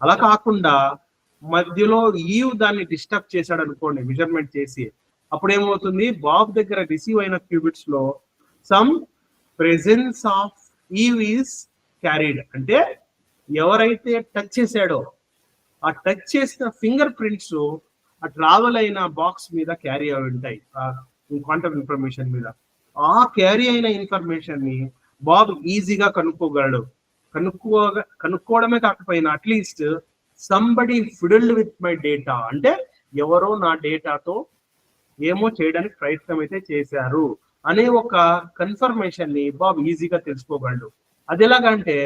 S1: అలా కాకుండా మధ్యలో ఈవ్ దాన్ని డిస్టర్బ్ చేశాడు అనుకోండి, మెజర్మెంట్ చేసి, అప్పుడు ఏమవుతుంది, బాబ్ దగ్గర రిసీవ్ అయిన క్యూబిట్స్ లో some presence of eve is carried. అంటే ఎవరైతే టచ్ చేశాడో ఆ టచ్ చేసిన ఫింగర్ ప్రింట్స్ ఆ ట్రావెల్ అయిన బాక్స్ మీద క్యారీ అయి ఉంటాయి, క్వాంటమ్ ఇన్ఫర్మేషన్ మీద. ఆ క్యారీ అయిన ఇన్ఫర్మేషన్ ని బాబ్ ఈజీగా కనుక్కోగలడు. కనుక్కోవడమే కాకపోయినా at least somebody fiddled with my data, అంటే ఎవరో నా డేటాతో ఏమో చేయడానికి ప్రయత్నం అయితే చేశారు అనే ఒక కన్ఫర్మేషన్ ని బాబ్ ఈజీగా తెలుసుకోగలడు. అది ఎలాగంటే,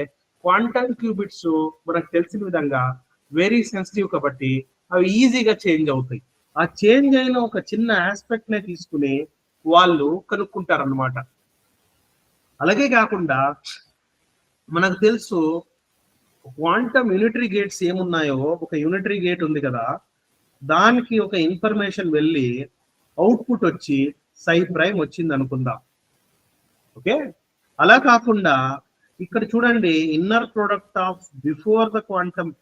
S1: క్వాంటమ్ క్యూబిట్స్ మనకు తెలిసిన విధంగా వెరీ సెన్సిటివ్ కాబట్టి అవి ఈజీగా చేంజ్ అవుతాయి. ఆ చేంజ్ అయిన ఒక చిన్న ఆస్పెక్ట్ నే తీసుకుని వాళ్ళు కనుక్కుంటారు అన్నమాట. అలాగే కాకుండా మనకు తెలుసు క్వాంటమ్ యూనిటరీ గేట్స్ ఏమున్నాయో, ఒక యూనిటరీ గేట్ ఉంది కదా, దానికి ఒక ఇన్ఫర్మేషన్ వెళ్ళి అవుట్పుట్ వచ్చి సై ప్రైమ్ వచ్చింది అనుకుందాం. ఓకే, అలా కాకుండా ఇక్కడ చూడండి, inner product of before the quantum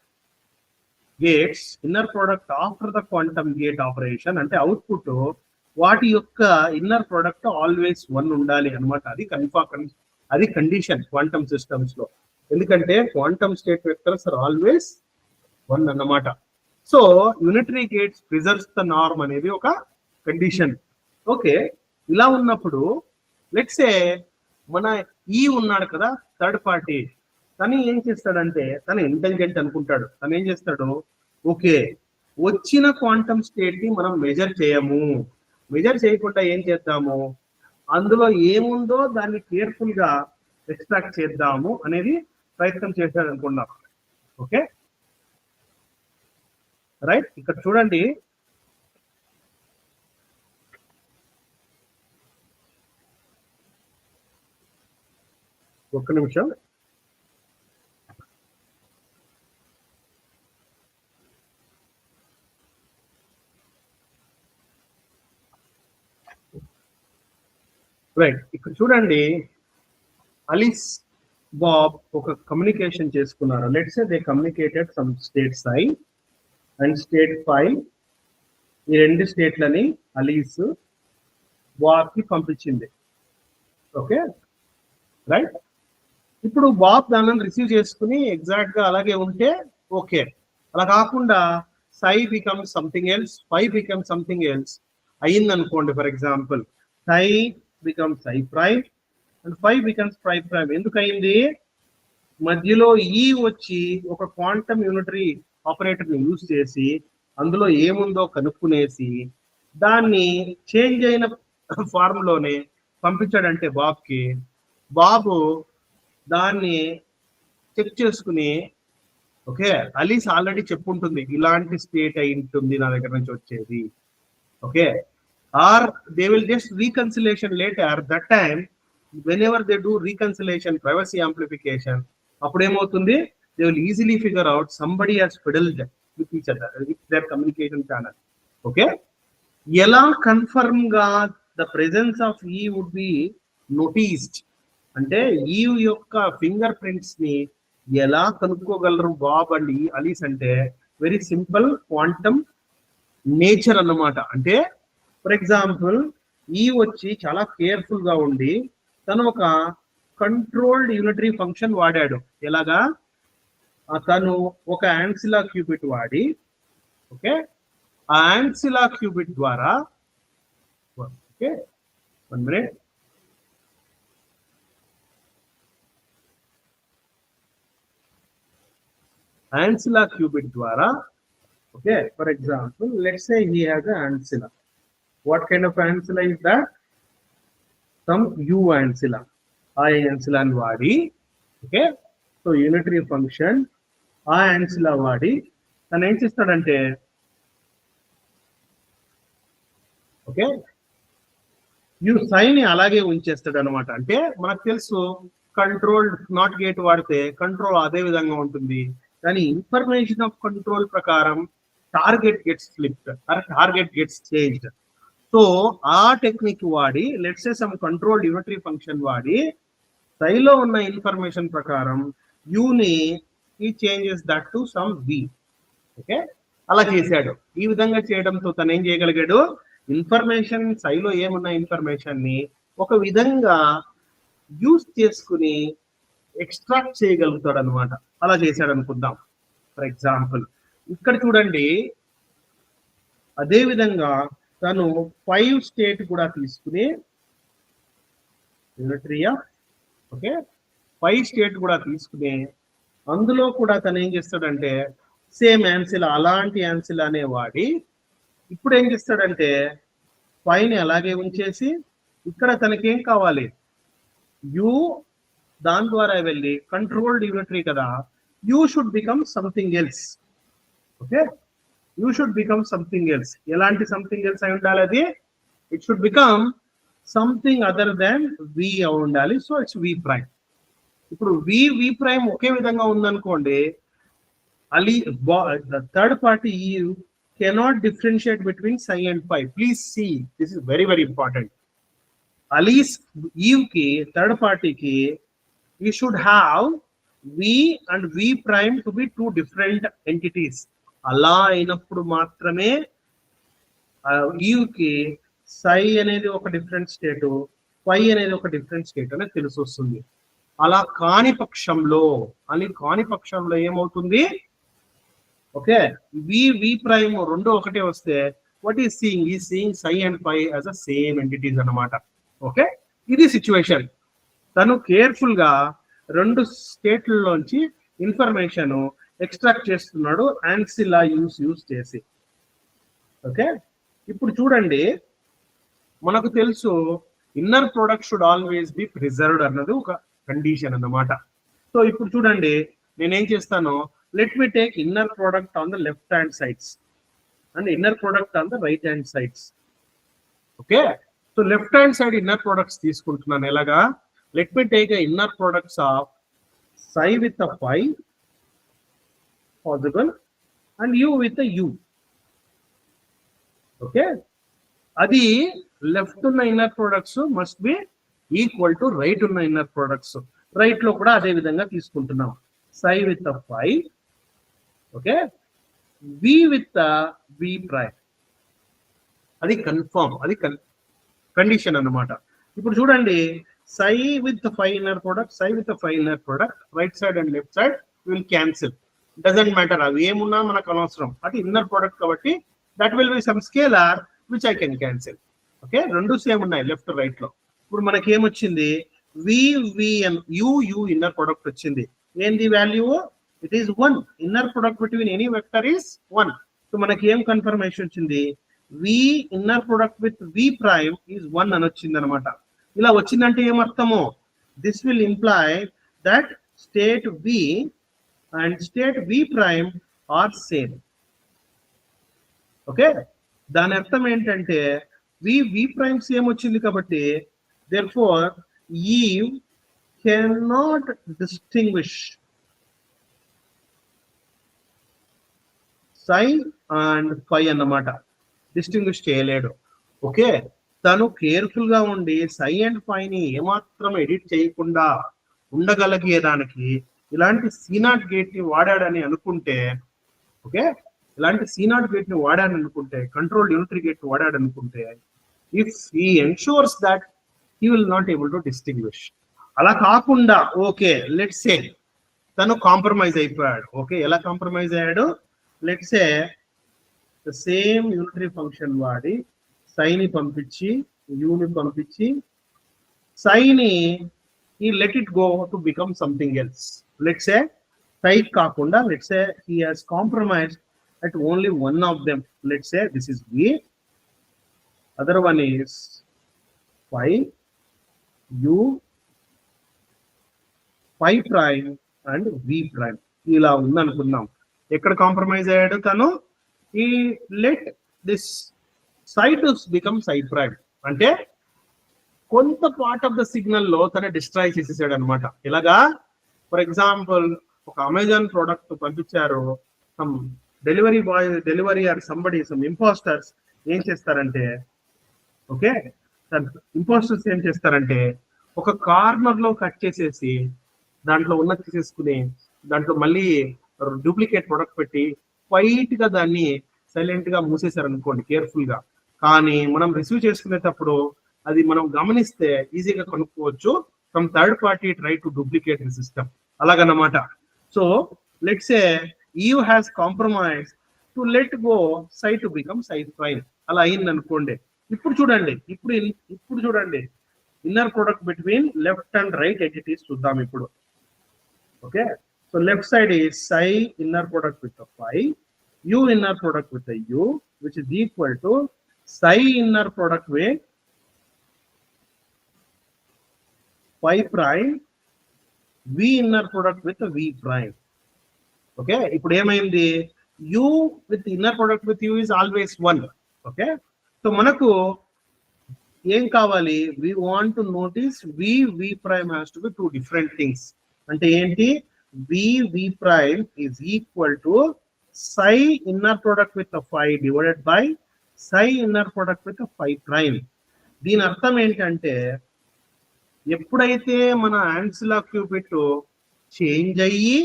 S1: gates, inner product after the quantum gate operation, అంటే అవుట్పుట్ వాటి యొక్క ఇన్నర్ ప్రొడక్ట్ ఆల్వేస్ 1 ఉండాలి అనమాట. అది కండిషన్ క్వాంటమ్ సిస్టమ్స్ లో. ఎందుకంటే quantum state vectors are always 1 అన్నమాట. So unitary gates preserves the norm అనేది ఒక కండిషన్. ఓకే, ఇలా ఉన్నప్పుడు లెట్స్ సే మన ఈ ఉన్నాడు కదా థర్డ్ పార్టీ, తను ఏం చేస్తాడంటే, తను ఇంటెలిజెంట్ అనుకుంటాడు. తను ఏం చేస్తాడు, ఓకే వచ్చిన క్వాంటమ్ స్టేట్ ని మనం మెజర్ చేయము, మెజర్ చేయకుండా ఏం చేద్దాము, అందులో ఏముందో దాన్ని కేర్ఫుల్ గా ఎక్స్ట్రాక్ట్ చేద్దాము అనేది ప్రయత్నం చేశాడు అనుకున్నాం. ఓకే రైట్, ఇక్కడ చూడండి, ఒక్క నిమిషం. రైట్, ఇక్కడ చూడండి, అలీస్ బాబ్ ఒక కమ్యూనికేషన్ చేసుకున్నారు. Let's say they communicated some state I and state 5. ఈ 2 స్టేట్లని అలీస్ బాబ్ కి పంపించింది. ఓకే రైట్, ఇప్పుడు బాబ్ దాన్ని రిసీవ్ చేసుకుని ఎగ్జాక్ట్ గా అలాగే ఉంటే ఓకే. అలా కాకుండా psi become something else, 5 become something else అయింది అనుకోండి. For example, psi become psi prime and 5 becomes prime prime. ఎందుకు అయింది, మధ్యలో ఈ వచ్చి ఒక క్వాంటమ్ యూనిటరీ ఆపరేటర్ ని యూజ్ చేసి అందులో ఏముందో కనుక్కునేసి దాన్ని చేంజ్ అయిన ఫార్మ్ లోనే పంపించాడంటే బాబ్ కి, బాబు దాన్ని చెక్ చేసుకుని, ఓకే అలీస్ ఆల్రెడీ చెప్పుంటుంది ఇలాంటి స్టేట్ అయి ఉంటుంది నా దగ్గర నుంచి వచ్చేది. Okay, or they will just reconciliation later. That time whenever they do reconciliation, privacy amplification, అప్పుడు ఏమవుతుంది, they will easily figure out somebody has fiddled with each other, with their communication channel. Okay, ఎలా confirm గా the presence of ఈ would be noticed అంటే ఈ యొక్క finger prints ని ఎలా కనుక్కోగలరు బాబ్ అండ్ అలీస్ అంటే వెరీ సింపుల్ క్వాంటమ్ నేచర్ అన్నమాట. అంటే ఫర్ ఎగ్జాంపుల్ ఈ వచ్చి చాలా కేర్ఫుల్ గా ఉండి తను ఒక కంట్రోల్డ్ యూనిటరీ ఫంక్షన్ వాడాడు. ఎలాగా, తను ఒక యాన్సిలా క్యూబిట్ వాడి, ఓకే, ఆ యాన్సిలా క్యూబిట్ ద్వారా, ఓకే 1 minute, ancilla qubit ద్వారా, okay, for example let's say he has an ancilla. What kind of ancilla is that? Some u ancilla. ఆ ancilla ని వాడి, ఓకే, సో యూనిటరీ ఫంక్షన్ ఆ ancilla వాడి తను ఏం చేస్తాడంటే, ఓకే, యూ సైన్ అలాగే ఉంచేస్తాడు అనమాట. అంటే మనకు తెలుసు కంట్రోల్ నాట్ గేట్ వాడితే కంట్రోల్ అదే విధంగా ఉంటుంది, కానీ ఇన్ఫర్మేషన్ ఆఫ్ కంట్రోల్ ప్రకారం target gets flipped or target gets changed. So ఆ టెక్నిక్ వాడి let's say some controlled unitary function వాడి సైలో ఉన్న ఇన్ఫర్మేషన్ ప్రకారం యూని ఈ changes that to some V. Okay, అలా చేశాడు. ఈ విధంగా చేయడంతో తను ఏం చేయగలిగాడు, ఇన్ఫర్మేషన్ సైలో ఏమున్న ఇన్ఫర్మేషన్ ని ఒక విధంగా యూస్ చేసుకుని ఎక్స్ట్రాక్ట్ చేయగలుగుతాడు అనమాట. అలా చేశాడు అనుకుందాం. ఫర్ ఎగ్జాంపుల్ ఇక్కడ చూడండి, అదే విధంగా తను 5 స్టేట్ కూడా తీసుకుని యూనిటరీయా, ఓకే, 5 స్టేట్ కూడా తీసుకుని అందులో కూడా తను ఏం చేస్తాడంటే సేమ్ యాన్సిలా, అలాంటి యాన్సిలా అనే వాడి ఇప్పుడు ఏం చేస్తాడంటే 5ని అలాగే ఉంచేసి ఇక్కడ తనకేం కావాలి, యూ దాని ద్వారా వెళ్ళి కంట్రోల్డ్ యూనిటరీ కదా, U should become something else. Okay, U should become something else. ఎలాంటి సంథింగ్ ఎల్స్ అయి ఉండాలి అది? It should become something other than V అయి ఉండాలి. So it's V prime. ఇప్పుడు వి ప్రైమ్ ఒకే విధంగా ఉందనుకోండి, Ali, the third party EU cannot differentiate between psi and pi. Please see, this is very, very important. Ali's EU ki third party ki, you should have V and V prime to be two different entities. Alla ainappudu maatrame EU ki psi anedi oka different state, pi anedi oka different state ane telusu vastundi. Ala kaani pakshamlo ఏమవుతుంది, okay, we prime రెండు ఒకటే వస్తే what is seeing psi and phi as a same entities అన్నమాట. Okay, ఇది situation. తను careful గా 2 స్టేట్లలోంచి information extract చేస్తున్నాడు యాన్సిలా use చేసి. ఓకే, ఇప్పుడు చూడండి, మనకు తెలుసు inner product should always be preserved అన్నది ఒక కండిషన్ అన్నమాట. సో ఇప్పుడు చూడండి, నేనేం చేస్తాను, let me take inner product on the left hand sides and inner product on the right hand sides. Okay, so left hand side inner products తీసుకుంటున్నాను. ఎలాగా, let me take a inner products of psi with a phi possible and u with a u. Okay, అది left ఉన్న inner products must be equal to right ఉన్న inner products. Right లో కూడా అదే విధంగా తీసుకుంటున్నాం. psi with a phi, okay, V with V prime. అది confirm, అది కండిషన్ అన్నమాట. ఇప్పుడు చూడండి, psi with phi inner product, psi with phi inner product, right side and left side will cancel. Doesn't matter, అవి ఏమున్నా మనకు అనవసరం, అది ఇన్నర్ ప్రొడక్ట్ కాబట్టి that will be some scalar which I can cancel. Okay, రెండు same ఉన్నాయి left right లో. ఇప్పుడు మనకి ఏమొచ్చింది, విఎన్ యు ఇన్నర్ ప్రొడక్ట్ వచ్చింది. ఏంది value? It is 1. Inner product between any vector is 1. So మనకి ఏం కన్ఫర్మేషన్ వచ్చింది, V inner product with V prime is 1 అని వచ్చింది అనమాట. ఇలా వచ్చిందంటే ఏమర్థము, this will imply that state V and state V prime are same. Okay, దాని అర్థం ఏంటంటే వి ప్రైమ్ సేమ్ వచ్చింది కాబట్టి therefore Eve cannot distinguish psi and phi అన్నమాట. డిస్టింగ్విష్ చేయలేడు. ఓకే, తను కేర్ఫుల్ గా ఉండి సై అండ్ ఫై ని ఏమాత్రం ఎడిట్ చేయకుండా ఉండగలిగేదానికి ఇలాంటి సీనాట్ గేట్ ని వాడాడని అనుకుంటే, ఓకే, ఇలాంటి సీనాట్ గేట్ ని వాడాడని అనుకుంటే, కంట్రోల్ యూనిటరీ గేట్ ని వాడాడు అనుకుంటే, if he ensures that he will not able to distinguish. అలా కాకుండా ఓకే లెట్స్ సే తను కాంప్రమైజ్ అయిపోయాడు. ఓకే, ఎలా కాంప్రమైజ్ అయ్యాడు? Let's say the same unitary function వాడి సైని పంపించి యూని పంపించి సైని ఈ let it go to become something else. Let's say psi కాకుండా let's say he has compromise at only one of them. Let's say this is V, other one is phi, U, phi prime and V prime. ఇలా ఉందనుకుందాం. ఎక్కడ compromise అయ్యాడు తను? ఈ let this psi to become psi prime, అంటే కొంత part of the signal లో తన డిస్ట్రాయ్ చేసేసాడు అనమాట. ఇలాగా ఫర్ ఎగ్జాంపుల్ ఒక అమెజాన్ ప్రోడక్ట్ పంపించారు, some delivery boy delivery or somebody some impostors ఏం చేస్తారంటే, ఓకే, ఇంపోస్టర్స్ ఏం చేస్తారంటే ఒక కార్నర్ లో కట్ చేసేసి దాంట్లో ఉన్నది తీసేసుకుని దాంట్లో మళ్ళీ డూప్లికేట్ ప్రొడక్ట్ పెట్టి వైట్ గా దాన్ని సైలెంట్ గా మూసేశారు అనుకోండి కేర్ఫుల్ గా. కానీ మనం రిసీవ్ చేసుకునేటప్పుడు అది మనం గమనిస్తే ఈజీగా కనుక్కోవచ్చు from third party try to duplicate the system, అలాగన్నమాట. So let's say Eve has compromised to let go psi to become psi prime. అలా అయింది అనుకోండి. ఇప్పుడు చూడండి, ఇప్పుడు చూడండి inner product between left and right entities చూద్దాం ఇప్పుడు. Okay, so left side is psi inner product with the phi, U inner product with the U, which is equal to psi inner product with phi prime, V inner product with the V prime. Okay, ఇప్పుడు ఏమైంది? U with inner product with U is always 1. Okay, so మనకు ఏం కావాలి? We want to notice V prime has to be two different things. అంటే ఏంటి? V prime is equal to psi inner product with phi divided by psi inner product with phi prime. దీని అర్థం ఏంటంటే ఎప్పుడైతే మన ఆన్సిలా క్యూబిట్ చేంజ్ అయ్యి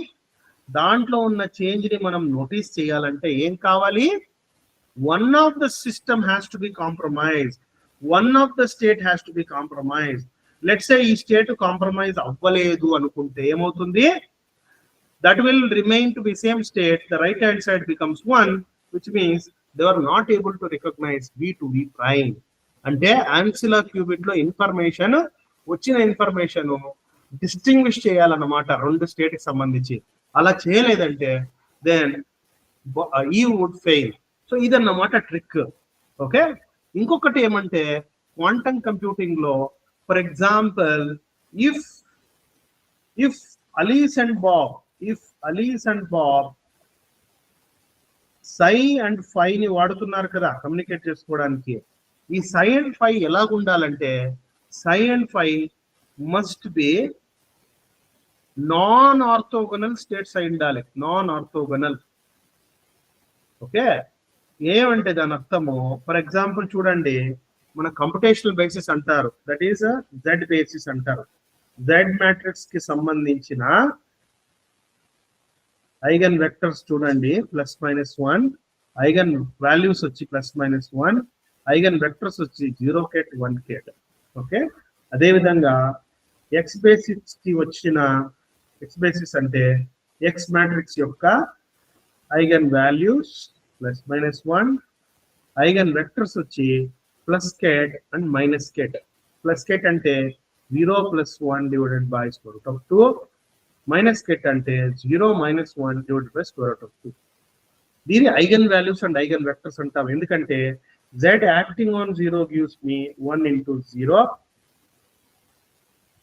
S1: దాంట్లో ఉన్న చేంజ్ ని మనం నోటీస్ చేయాలంటే ఏం కావాలి? One of the system has to be compromise, one of the state has to be compromise. Let's say ఈ స్టేట్ కాంప్రమైజ్ అవ్వలేదు అనుకుంటే ఏమవుతుంది? That will remain to be same state. The right hand side becomes 1, which means they are not able to recognise V to V prime. అంటే ancilla qubit లో information వచ్చిన information distinguish చేయాలన్నమాట రెండు state కి సంబంధించి. అలా చేయలేదంటే దెన్ ఈ వుడ్ ఫెయిల్. సో ఇదన్నమాట ట్రిక్. ఓకే, ఇంకొకటి ఏమంటే క్వాంటమ్ కంప్యూటింగ్ లో for example if Alice and Bob psi and phi ని వాడుతున్నారు కదా కమ్యూనికేట్ చేసుకోవడానికి, ఈ సై అండ్ ఫై ఎలాగ ఉండాలంటే psi and phi must be non orthogonal states అయి ఉండాలి. Non orthogonal. ఓకే, ఏమంటే దాని అర్థము ఫర్ ఎగ్జాంపుల్ చూడండి, మన కంప్యూటేషనల్ బేసిస్ అంటారు, దట్ ఈస్ జెడ్ బేసిస్ అంటారు. జెడ్ మ్యాట్రిక్స్ కి సంబంధించిన ఐగన్ వెక్టర్స్ చూడండి +-1, ఐగన్ వాల్యూస్ వచ్చి +-1, ఐగన్ వెక్టర్స్ వచ్చి 0 ket 1 ket. ఓకే, అదే విధంగా ఎక్స్ బేసిస్ కి వచ్చిన ఎక్స్ బేసిస్ అంటే ఎక్స్ మ్యాట్రిక్స్ యొక్క ఐగన్ వాల్యూస్ +-1, ఐగన్ వెక్టర్స్ వచ్చి +ket అండ్ -ket. +ket అంటే 0 + 1 డివైడెడ్ బై √2, -ket అంటే 0 - 1 డివైడెడ్ బై √2. దీని eigen values and eigen vectors అంటాం. ఎందుకంటే z acting on 0 gives me 1 into 0,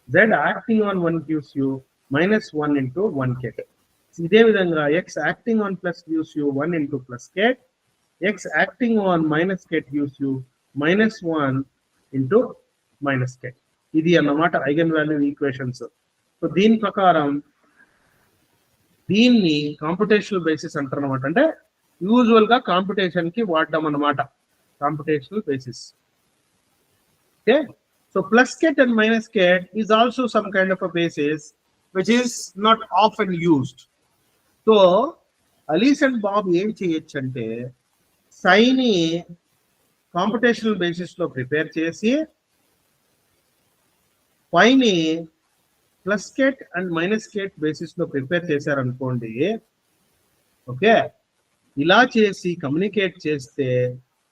S1: z acting on 1 gives you -1 into 1 ket. ఇదే విధంగా x acting on plus gives you 1 into plus ket, x acting on minus ket gives you -1 into minus ket. ఇది అన్నమాట eigen value equations. So దీని ప్రకారం దీన్ని computational basis అంటారు అనమాట. అంటే యూజువల్ గా కాంపిటేషన్ కి వాడడం అన్నమాట, computational basis. Okay, so plus ket and minus ket is also some kind of a basis which is not often used. So Alice and Bob ఏం చేయొచ్చు అంటే సైని కాంపిటేషనల్ బేసిస్ లో ప్రిపేర్ చేసి పైని plus ket and minus ket basis లో prepare చేశారనుకోండి. Okay, ఇలా చేసి కమ్యూనికేట్ చేస్తే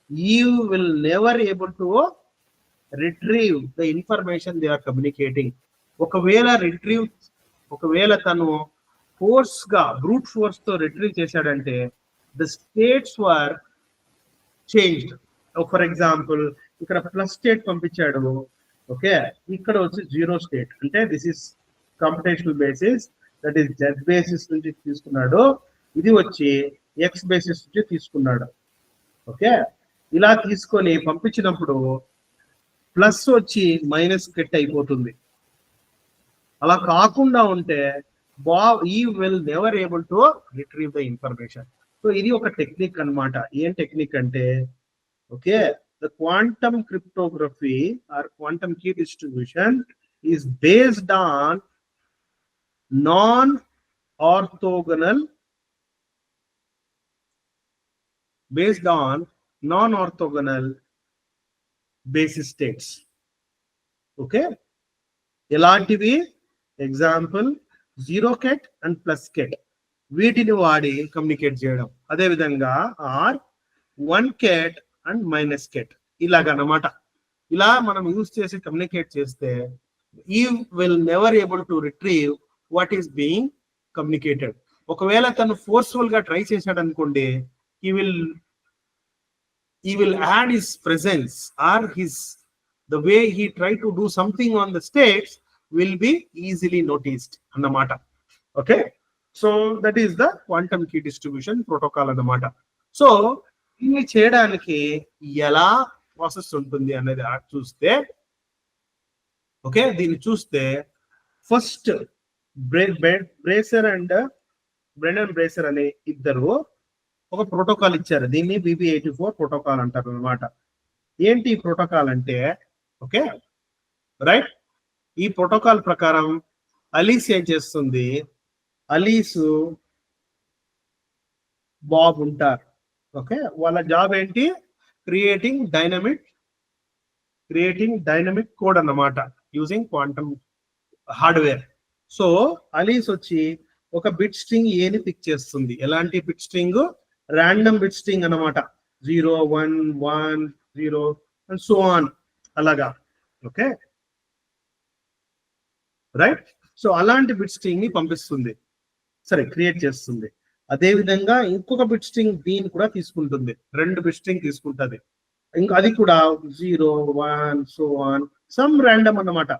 S1: you will never able to retrieve the information they are communicating. ఒకవేళ తను ఫోర్స్ గా బ్రూట్ ఫోర్స్ తో రిట్రీవ్ చేశాడంటే the states were changed. For example ఇక్కడ ప్లస్ స్టేట్ పంపించాడు, ఓకే, ఇక్కడ వచ్చి 0 స్టేట్, అంటే this is computational basis, that is Z basis నుంచి తీసుకున్నాడు, ఇది వచ్చి ఎక్స్ బేసిస్ నుంచి తీసుకున్నాడు. ఓకే, ఇలా తీసుకొని పంపించినప్పుడు ప్లస్ వచ్చి మైనస్ ket అయిపోతుంది. అలా కాకుండా ఉంటే he will never able to retrieve the information. So ఇది ఒక టెక్నిక్ అన్నమాట. ఏం టెక్నిక్ అంటే, okay, the quantum cryptography or quantum key distribution is based on non orthogonal basis states. Okay, ఎలాంటివి? Example 0 ket and plus ket, వీటిని వాడి communicate చేయడం. అదే విధంగా or 1 ket and minus ket, ఇలాగనమాట. ఇలా మనం యూజ్ చేసి కమ్యూనికేట్ చేస్తే he will never able to retrieve what is being communicated. ఒకవేళ తను ఫోర్స్ఫుల్ గా ట్రై చేశాడు అనుకోండి, he will add his presence or the way he try to do something on the states will be easily noticed అన్నమాట. Okay, so that is the quantum key distribution protocol అన్నమాట. So దీన్ని చేయడానికి ఎలా process ఉంటుంది అనేది చూస్తే, okay, దీన్ని చూస్తే ఫస్ట్ బ్రెండన్ బ్రేసర్ అనే ఇద్దరు ఒక ప్రోటోకాల్ ఇచ్చారు. దీన్ని BB84 ప్రోటోకాల్ అంటారు అనమాట. ఏంటి ఈ ప్రోటోకాల్ అంటే, ఓకే రైట్, ఈ ప్రోటోకాల్ ప్రకారం అలీస్ ఏం చేస్తుంది, అలీసు బాబ్ ఉంటారు. ఓకే, వాళ్ళ జాబ్ ఏంటి? క్రియేటింగ్ డైనమిక్ కోడ్ అన్నమాట using quantum hardware. So Alice వచ్చి ఒక బిట్ స్ట్రింగ్ ఏని పిక్ చేస్తుంది. ఎలాంటి bit string? Random bit string అన్నమాట. 0 1 1 0 అండ్ సో ఆన్, అలాగా. ఓకే రైట్, సో అలాంటి బిట్ స్ట్రింగ్ ని పంపిస్తుంది, సరే క్రియేట్ చేస్తుంది. అదే విధంగా ఇంకొక బిట్ స్ట్రింగ్ దీన్ని కూడా తీసుకుంటుంది, 2 బిట్ స్ట్రింగ్ తీసుకుంటుంది. ఇంకా అది కూడా 0 1 సో ఆన్, సమ్ ర్యాండమ్ అన్నమాట.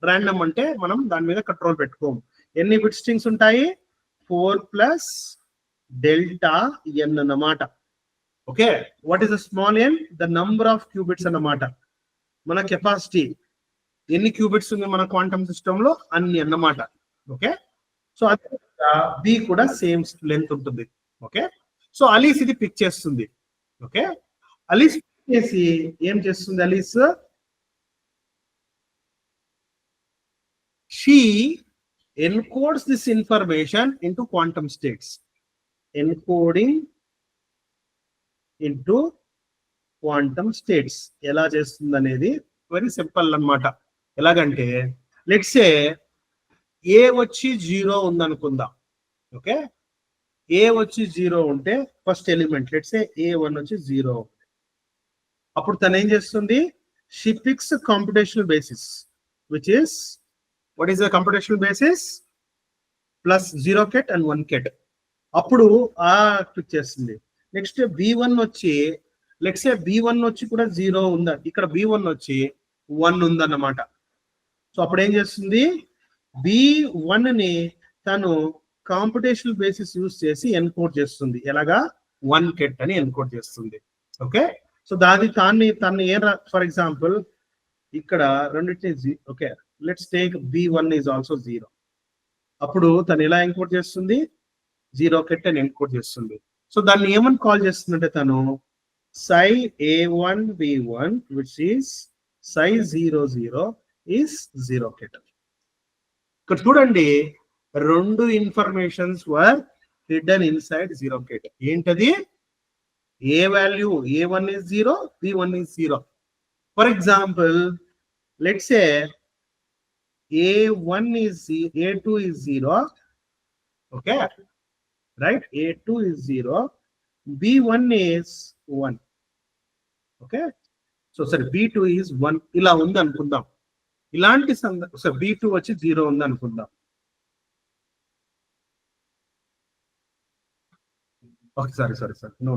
S1: ర్యాండమ్ అంటే మనం దాని మీద కంట్రోల్ పెట్టుకోము. ఎన్ని బిట్ స్ట్రింగ్స్ ఉంటాయి? 4 ప్లస్ డెల్టా n అన్నమాట. Okay, what is the small n? The number of qubits అన్నమాట. మన కెపాసిటీ ఎన్ని క్యూబిట్స్ ఉంది మన క్వాంటమ్ సిస్టమ్ లో, అన్ని అన్నమాట. ఓకే, సో అదే బి కూడా సేమ్ లెంత్ ఉంటుంది. ఓకే, సో అలీస్ ఇది పిక్ చేస్తుంది. ఓకే, అలీస్ పిక్ చేసి ఏం చేస్తుంది? Alice she encodes this information into quantum states. Encoding into quantum states ఎలా చేస్తుంది అనేది వెరీ సింపుల్ అన్నమాట. ఎలాగంటే లెట్స్ సే ఏ వచ్చి 0 ఉందనుకుందాం. ఓకే, ఏ వచ్చి 0 ఉంటే first element let's say A1 వచ్చి 0, అప్పుడు తను ఏం చేస్తుంది? she picks a computational basis which is, what is the computational basis? plus 0 ket and 1 ket. అప్పుడు ఆ క్లిక్ చేస్తుంది. నెక్స్ట్ B1 వచ్చి, లెట్స్ సే B1 వచ్చి కూడా 0 ఉందా, ఇక్కడ B1 వచ్చి 1 ఉందన్నమాట. సో అప్పుడు ఏం చేస్తుంది? B1 ని తను కాంపిటేషనల్ బేసిస్ యూజ్ చేసి ఎన్కోడ్ చేస్తుంది. ఎలాగా? 1 ket అని ఎన్కోడ్ చేస్తుంది. ఓకే, సో తను ఏం, ఫర్ ఎగ్జాంపుల్ ఇక్కడ రెండింటిని okay, let's take B1 is also 0. అప్పుడు తను ఎలా ఎన్కోడ్ చేస్తుంది, 0 కెట్ అని ఎన్కోడ్ చేస్తుంది. సో దాన్ని ఏమని కాల్ చేస్తుందంటే తను psi A1 B1 which is psi 00 is 0 కెట్. ఇక్కడ చూడండి, రెండు informations were hidden inside 0 ket. ఏంటది? ఏ value A1 is 0, B1 is 0. For example let's say A1 is A2 is 0. Okay, right? A2 is 0, B1 is 1. Okay, so sorry, B2 is 1. ఇలా ఉంది అనుకుందాం. ఇలాంటి B2 వచ్చి 0 ఉంది అనుకుందాం. Okay, sorry no.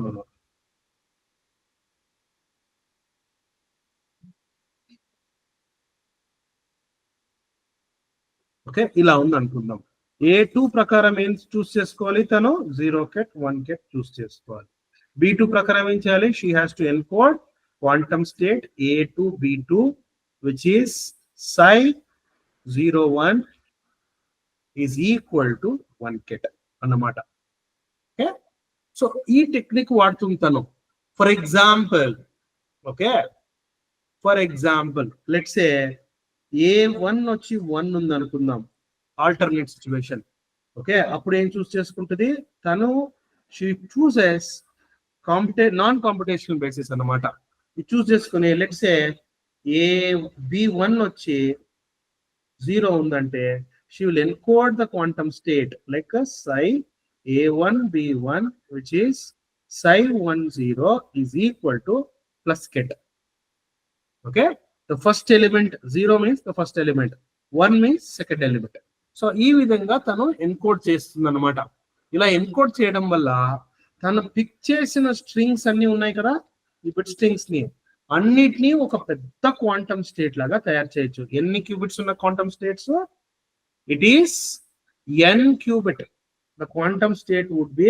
S1: ఓకే, ఇలా ఉంది అనుకుందాం. A2 ప్రకారం ఏం చూస్ చేసుకోవాలి, తను 0 కెట్ 1 కెట్ చూస్ చేసుకోవాలి. B2 ప్రకారం ఏం చేయాలి, she has to encode quantum state A2 B2 which is psi 01 is equal to 1 కెట్ అన్నమాట. ఓకే, సో ఈ టెక్నిక్ వాడుతుంది తను. For example let's say A1 వచ్చి 1 ఉంది అనుకుందాం, ఆల్టర్నేట్ సిచ్యువేషన్. ఓకే, అప్పుడు ఏం చూస్ చేసుకుంటుంది తను, she chooses non computational basis అన్నమాట. ఇది చూస్ చేసుకుని లెట్స్ సే B1 వచ్చి 0 ఉందంటే she will encode the quantum state like psi A1 B1 which is psi 10 is equal to plus ket. Okay, the first element 0 means the first element, 1 means second element. So ఈ విధంగా తను encode చేస్తుంది అనమాట. ఇలా encode చేయడం వల్ల తను pick చేసిన స్ట్రింగ్స్ అన్ని ఉన్నాయి కదా, ఈ బిట్ స్ట్రింగ్స్ ని అన్నిటినీ ఒక పెద్ద క్వాంటమ్ స్టేట్ లాగా తయారు చేయొచ్చు. ఎన్ని క్యూబిట్స్ ఉన్న quantum states? It is n qubit. The quantum state would be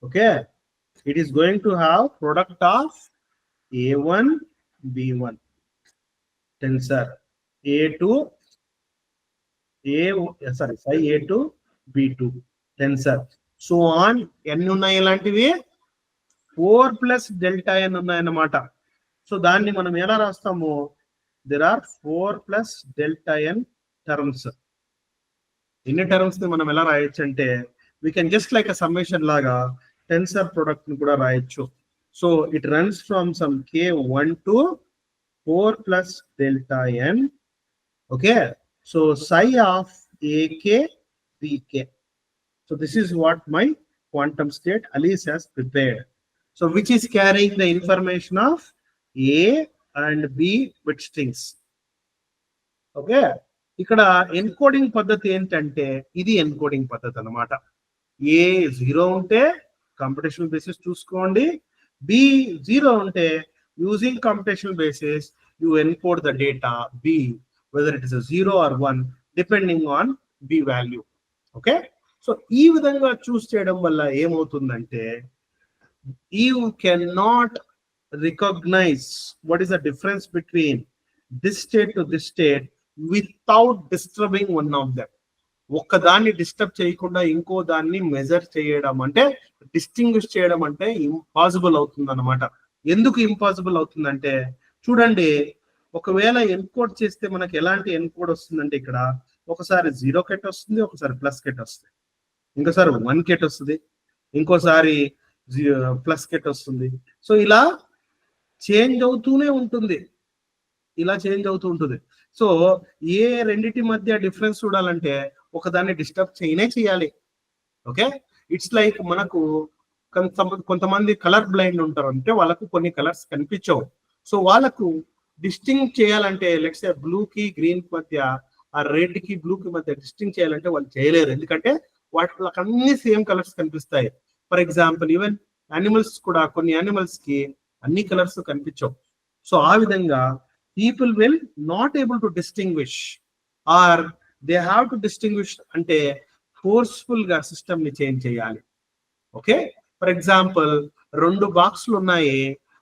S1: okay, it is going to have product of A1 B1 tensor, psi A2 B2 tensor, so on. ఎన్ని ఉన్నాయి ఇలాంటివి? 4 plus delta n ఉన్నాయన్నమాట. So దాన్ని మనం ఎలా రాస్తాము? there are 4 plus delta n terms. ఎన్ని terms ని మనం ఎలా రాయొచ్చు అంటే, we can just like a summation లాగా టెన్సర్ ప్రొడక్ట్ ని కూడా రాయొచ్చు. So it runs from some k1 to 4 plus delta n. Okay, so psi of AK BK. So this is what my quantum state Alice has prepared. So which is carrying the information of A and B bit strings. Okay, ఇక్కడ encoding పద్ధతి ఏంటంటే ఇది encoding పద్ధతి అన్నమాట. A0 ఉంటే computational basis చూసుకోండి, B0 ఉంటే using computational basis you encode the data B, whether it is a 0 or 1 depending on B value. Okay, so ఈ విధంగా చూస్ చేయడం వల్ల ఏమవుతుందంటే, you cannot recognize what is the difference between this state to this state without disturbing one of them. ఒక్కదాన్ని disturb చేయకుండా ఇంకో దాన్ని measure చేయడం అంటే, డిస్టింగ్విష్ చేయడం అంటే ఇంపాసిబుల్ అవుతుంది అన్నమాట. ఎందుకు ఇంపాసిబుల్ అవుతుందంటే, చూడండి, ఒకవేళ ఎన్కోడ్ చేస్తే మనకి ఎలాంటి ఎన్కోడ్ వస్తుందంటే, ఇక్కడ ఒకసారి 0 కెట్ వస్తుంది, ఒకసారి ప్లస్ కెట్ వస్తుంది, ఇంకోసారి 1 కెట్ వస్తుంది, ఇంకోసారి ప్లస్ కెట్ వస్తుంది. సో ఇలా చేంజ్ అవుతూనే ఉంటుంది, సో ఏ రెండిటి మధ్య డిఫరెన్స్ చూడాలంటే ఒకదాన్ని డిస్టర్బ్ చేయాలి. ఓకే, ఇట్స్ లైక్ మనకు కొంతమంది కలర్ బ్లైండ్ ఉంటారు, అంటే వాళ్ళకు కొన్ని కలర్స్ కనిపించవు. సో వాళ్ళకు డిస్టింగ్ చేయాలంటే, లెట్స్ సే బ్లూ కి గ్రీన్ మధ్య, ఆ రెడ్ కి బ్లూ కి మధ్య డిస్టింగ్ చేయాలంటే వాళ్ళు చేయలేరు, ఎందుకంటే వాళ్ళకి అన్ని సేమ్ కలర్స్ కనిపిస్తాయి. ఫర్ ఎగ్జాంపుల్ ఈవెన్ యానిమల్స్ కూడా, కొన్ని యానిమల్స్ కి అన్ని కలర్స్ కనిపించవు. సో ఆ విధంగా people will not able to distinguish, or they have to distinguish అంటే ఫోర్స్ఫుల్ గా సిస్టమ్ ని చేంజ్ చేయాలి. ఓకే, ఫర్ ఎగ్జాంపుల్ 2 బాక్సులు ఉన్నాయి,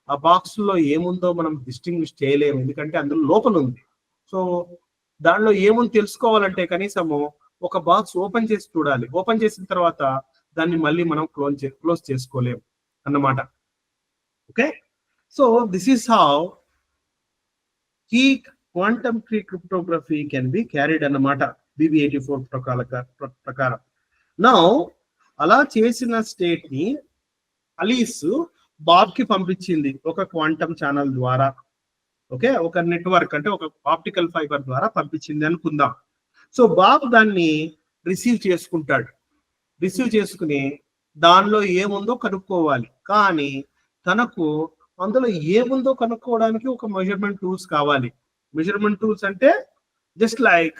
S1: ఆ బాక్స్ లో ఏముందో మనం డిస్టింగ్విష్ చేయలేము, ఎందుకంటే అందులో లోపల ఉంది. సో దానిలో ఏముంది తెలుసుకోవాలంటే కనీసము ఒక బాక్స్ ఓపెన్ చేసి చూడాలి. ఓపెన్ చేసిన తర్వాత దాన్ని మళ్ళీ మనం క్లోజ్ చేసుకోలేము అన్నమాట. Okay, so this is how key quantum key cryptography can be carried అన్నమాట BB84 ప్రకారం. నౌ అలా చేసిన స్టేట్ ని అలీస్ బాబ్ కి పంపించింది ఒక క్వాంటమ్ ఛానల్ ద్వారా. ఓకే, ఒక నెట్వర్క్ అంటే ఒక ఆప్టికల్ ఫైబర్ ద్వారా పంపించింది అనుకుందాం. సో బాబ్ దాన్ని రిసీవ్ చేసుకుంటాడు. రిసీవ్ చేసుకుని దానిలో ఏముందో కనుక్కోవాలి. కానీ తనకు అందులో ఏముందో కనుక్కోవడానికి ఒక మెజర్మెంట్ టూల్స్ కావాలి. మెజర్మెంట్ టూల్స్ అంటే జస్ట్ లైక్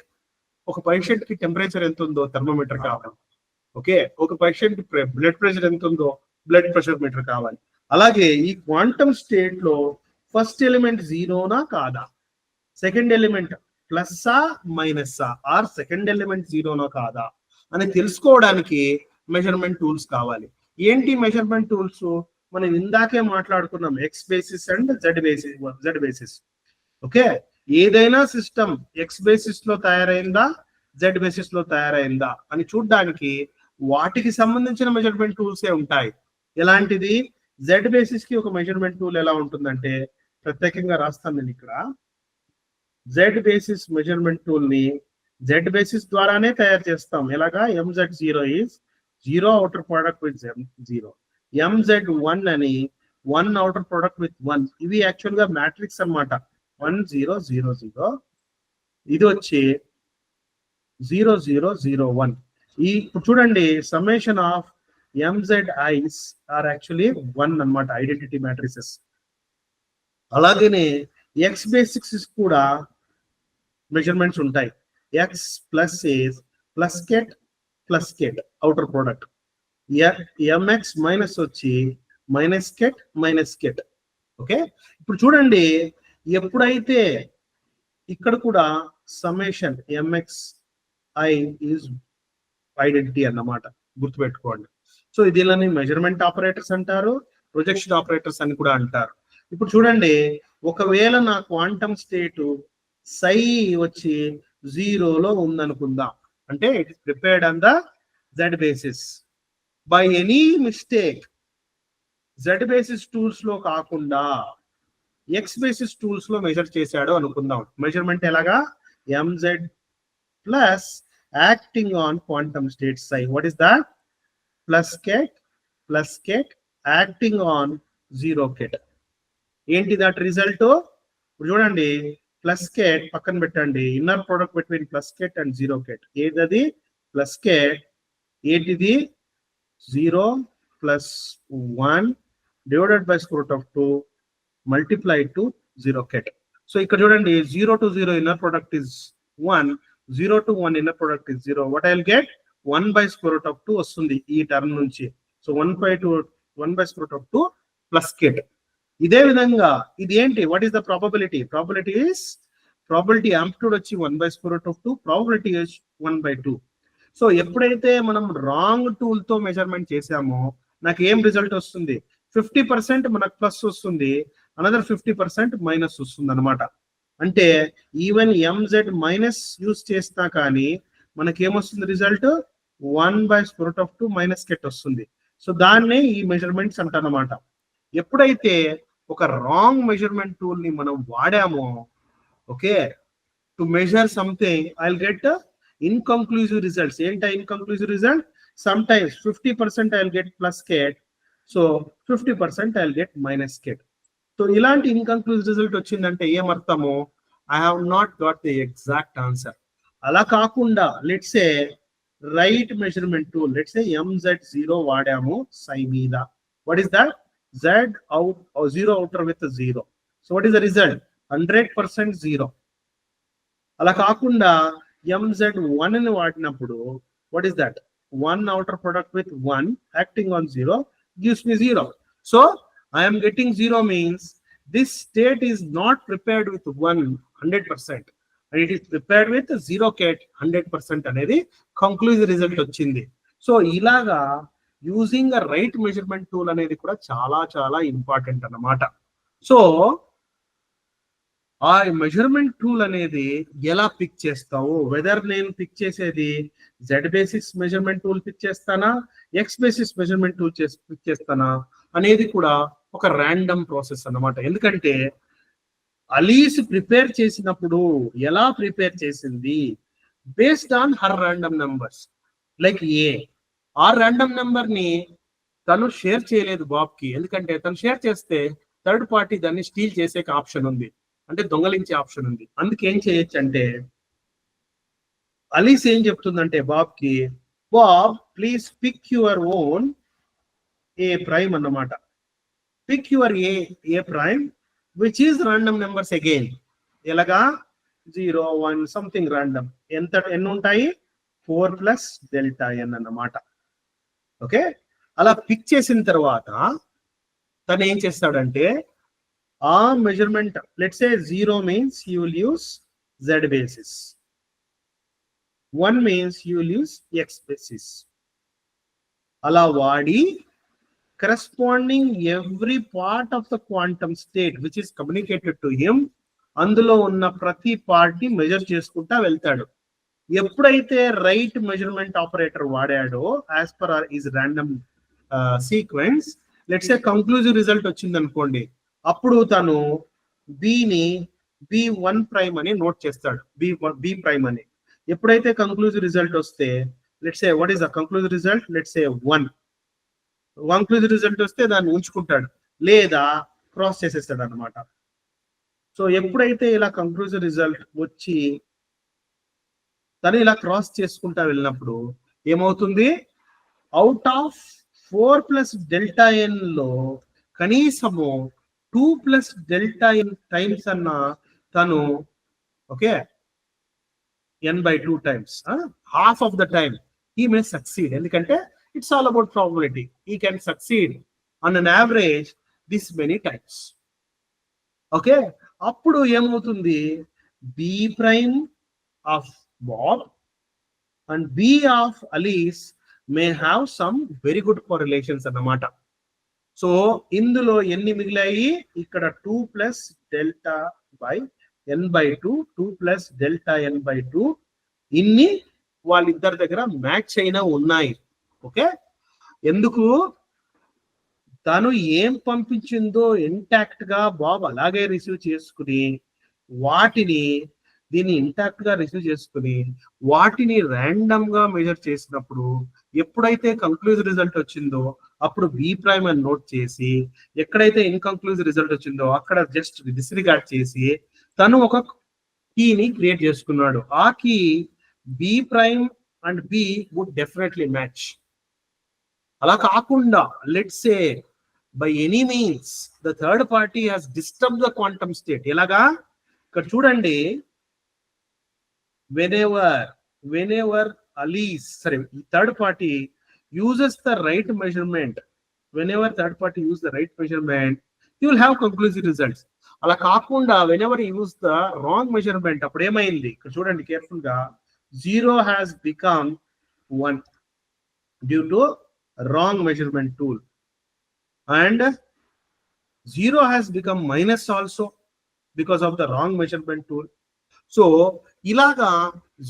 S1: ఒక పేషెంట్ కి టెంపరేచర్ ఎంత ఉందో థర్మోమీటర్ కావాలి. ఓకే, ఒక పేషెంట్ కి బ్లడ్ ప్రెషర్ ఎంత ఉందో బ్లడ్ ప్రెషర్ మీటర్ కావాలి. అలాగే ఈ క్వాంటమ్ స్టేట్ లో ఫస్ట్ ఎలిమెంట్ జీరోనా కాదా, సెకండ్ ఎలిమెంట్ ప్లస్సా మైనస్సా, ఆర్ సెకండ్ ఎలిమెంట్ జీరోనా కాదా అని తెలుసుకోవడానికి మెజర్మెంట్ టూల్స్ కావాలి. ఏంటి మెజర్మెంట్ టూల్స్? మనం ఇందాకే మాట్లాడుకున్నాం, X basis and Z basis. Okay, ఏదైనా సిస్టమ్ ఎక్స్ బేసిస్ లో తయారైందా జెడ్ బేసిస్ లో తయారైందా అని చూడడానికి వాటికి సంబంధించిన మెజర్మెంట్ టూల్సే ఉంటాయి. ఎలాంటిది? జెడ్ బేసిస్ కి ఒక మెజర్మెంట్ టూల్ ఎలా ఉంటుందంటే, ప్రత్యేకంగా రాస్తాను నేను ఇక్కడ. జెడ్ బేసిస్ మెజర్మెంట్ టూల్ ని జెడ్ బేసిస్ ద్వారానే తయారు చేస్తాం. ఎలాగా? MZ0 is 0 outer product with 0, MZ1 అని 1 అవుటర్ ప్రోడక్ట్ విత్ 1. ఇవి యాక్చువల్ గా మ్యాట్రిక్స్ అన్నమాట. 1 0 0 0, ఇది వచ్చి 0 0 0 1. ఇప్పుడు చూడండి, summation of MZIs are actually 1 అన్నమాట, ఐడెంటిటీ మ్యాట్రిసెస్. అలాగనే ఎక్స్ బేసిక్స్ కూడా మెజర్మెంట్స్ ఉంటాయి. X plus age plus ket outer product, MX minus వచ్చి మైనస్ కెట్. ఓకే, ఇప్పుడు చూడండి, ఎప్పుడైతే ఇక్కడ కూడా సమ్మేషన్ MXI ఈజ్ ఐడెంటిటీ అన్నమాట, గుర్తుపెట్టుకోండి. సో దీనిని మెజర్మెంట్ ఆపరేటర్స్ అంటారు, ప్రొజెక్షన్ ఆపరేటర్స్ అని కూడా అంటారు. ఇప్పుడు చూడండి, ఒకవేళ నా క్వాంటమ్ స్టేట్ సై వచ్చి 0లో ఉందనుకుందాం, అంటే it is prepared on the Z basis. By any mistake Z basis tools లో కాకుండా ఎక్స్ బేసిస్ టూల్స్ లో మెజర్ చేశాడు అనుకుందాం. మెజర్మెంట్ ఎలాగా? MZ plus acting on quantum state psi. What is that? Plus ket acting on 0 ket. ఏంటి that result? ఇప్పుడు చూడండి, plus ket పక్కన పెట్టండి, inner product between plus ket and 0 ket. ఏదది? Plus ket. ఏంటిది? 0 plus 1 divided by square root of 2 multiplied to 0 ket. So ఇక్కడ చూడండి, 0 to 0 inner product is 1, 0 to 1 inner product is 0. What I'll get? 1 by square root of 2 వస్తుంది ఈ term నుంచి. So 1 by square root of 2 plus ket. ఇదే విధంగా ఇది ఏంటి? What is the probability? Probability amplitude వచ్చి 1 by square root of 2, probability 1 by 2. So ఎప్పుడైతే మనం రాంగ్ టూల్ తో మెజర్మెంట్ చేసామో నాకు ఏం రిజల్ట్ వస్తుంది? 50% మనకు ప్లస్ వస్తుంది, అనదర్ 50% మైనస్ వస్తుంది అనమాట. అంటే ఈవెన్ MZ మైనస్ యూస్ చేసినా కానీ మనకి ఏమొస్తుంది result? 1 by square root of 2 minus ket వస్తుంది. సో దాన్నే ఈ మెజర్మెంట్స్ అంటారన్నమాట. ఎప్పుడైతే ఒక రాంగ్ మెజర్మెంట్ టూల్ ని మనం వాడామో, okay, to measure something, I'll get inconclusive results. ఏంటా inconclusive result? Sometimes 50% I'll get plus ket, so 50% I'll get minus ket. So ఇలాంటి ఇన్కంక్లూజివ్ రిజల్ట్ వచ్చిందంటే ఏమర్థము? I have not got the exact answer. అలా కాకుండా let's say right measurement tool, let's say MZ0 వాడాము psi మీద. What is that? Z out 0 outer with 0. So what is the result? 100% 0. అలా కాకుండా MZ1 ని వాడినప్పుడు what is that? 1 outer product with 1 acting on 0 gives me 0. So I am getting 0 means this state is not prepared with 1 100%, and it is prepared with 0 ket 100% అనేది conclusive result వచ్చింది. So ఇలాగా using a right measurement tool అనేది కూడా చాలా చాలా important అన్నమాట. So ఆ measurement tool అనేది ఎలా పిక్ చేస్తావు, వెదర్ నేను పిక్ చేసేది Z basis measurement tool pick చేస్తానా, X basis measurement tool pick చేస్తానా అనేది కూడా ఒక ర్యాండమ్ ప్రాసెస్ అన్నమాట. ఎందుకంటే అలీస్ ప్రిపేర్ చేసినప్పుడు ఎలా ప్రిపేర్ చేసింది based on her random numbers. Like ఆ ర్యాండమ్ నెంబర్ ని తను షేర్ చేయలేదు బాబ్ కి, ఎందుకంటే తను షేర్ చేస్తే థర్డ్ పార్టీ దాన్ని స్టీల్ చేసే ఆప్షన్ ఉంది, అంటే దొంగలించే ఆప్షన్ ఉంది. అందుకే ఏం చేయొచ్చు అంటే అలీస్ ఏం చెప్తుందంటే బాబ్ కి, Bob please pick your own A prime అన్నమాట. Pick your A prime which is random numbers again. ఎలాగా 0 1 సంథింగ్ ర్యాండమ్. ఎన్ని ఉంటాయి? 4 ప్లస్ డెల్టా ఎన్ అన్నమాట. ఓకే, అలా పిక్ చేసిన తర్వాత తను ఏం చేస్తాడంటే ఆ measurement, let's say 0 means you will use Z basis, 1 means you will use X basis. అలా వాడి corresponding every part of the quantum state which is communicated to him, అందులో ఉన్న ప్రతి పార్టీ మెజర్ చేసుకుంటా వెళ్తాడు. ఎప్పుడైతే రైట్ మెజర్మెంట్ ఆపరేటర్ వాడాడో as per his random sequence, let's say conclusive result వచ్చింది అనుకోండి, అప్పుడు తను బిని B1 ప్రైమ్ అని నోట్ చేస్తాడు, బి ప్రైమ్ అని. ఎప్పుడైతే కంక్లూజివ్ రిజల్ట్ వస్తే, let's say what is the conclusive result, let's say 1 conclusive result వస్తే దాన్ని ఉంచుకుంటాడు, లేదా క్రాస్ చేసేస్తాడు అనమాట. సో ఎప్పుడైతే ఇలా కంక్లూజివ్ రిజల్ట్ వచ్చి తను ఇలా క్రాస్ చేసుకుంటా వెళ్ళినప్పుడు ఏమవుతుంది, అవుట్ ఆఫ్ 4 ప్లస్ డెల్టా ఎన్ లో కనీసము 2 ప్లస్ డెల్టా ఎన్ టైమ్స్ అన్న తను, okay, n/2 times, half of the time he may succeed. ఎందుకంటే it's all about probability. He can succeed on an average this many times. Okay, అప్పుడు ఏమవుతుంది, B prime of Bob and B of Alice may have some very good correlations అన్నమాట. So ఇందులో ఎన్ని మిగిలాయి, ఇక్కడ 2 plus delta by n/2, 2 plus delta n/2, ఇన్ని వాళ్ళిద్దరి దగ్గర మ్యాచ్ అయినా ఉన్నాయి. ఓకే, ఎందుకు, తను ఏం పంపించిందో ఇంటాక్ట్ గా బాబ్ అలాగే రిసీవ్ చేసుకుని వాటిని దీన్ని ఇంటాక్ట్ గా రిసీవ్ చేసుకుని వాటిని ర్యాండమ్ గా మెజర్ చేసినప్పుడు ఎప్పుడైతే కంక్లూజివ్ రిజల్ట్ వచ్చిందో అప్పుడు బి ప్రైమ్ అని నోట్ చేసి, ఎక్కడైతే ఇన్కంక్లూజివ్ రిజల్ట్ వచ్చిందో అక్కడ జస్ట్ డిస్రిగార్డ్ చేసి తను ఒక కీని క్రియేట్ చేసుకున్నాడు. ఆ key B prime and B would definitely match. అలా కాకుండా let's say by any means the third party has disturb the quantum state. ఎలాగా, ఇక్కడ చూడండి, whenever Alice, sorry, third party uses the right measurement, whenever third party use the right measurement, you will have conclusive results. అలా కాకుండా whenever you use the wrong measurement, అప్పుడు ఏమైంది, ఇక్కడ చూడండి careful గా, 0 has become 1 due to wrong measurement tool, and 0 has become minus also because of the wrong measurement tool. So ఇలాగా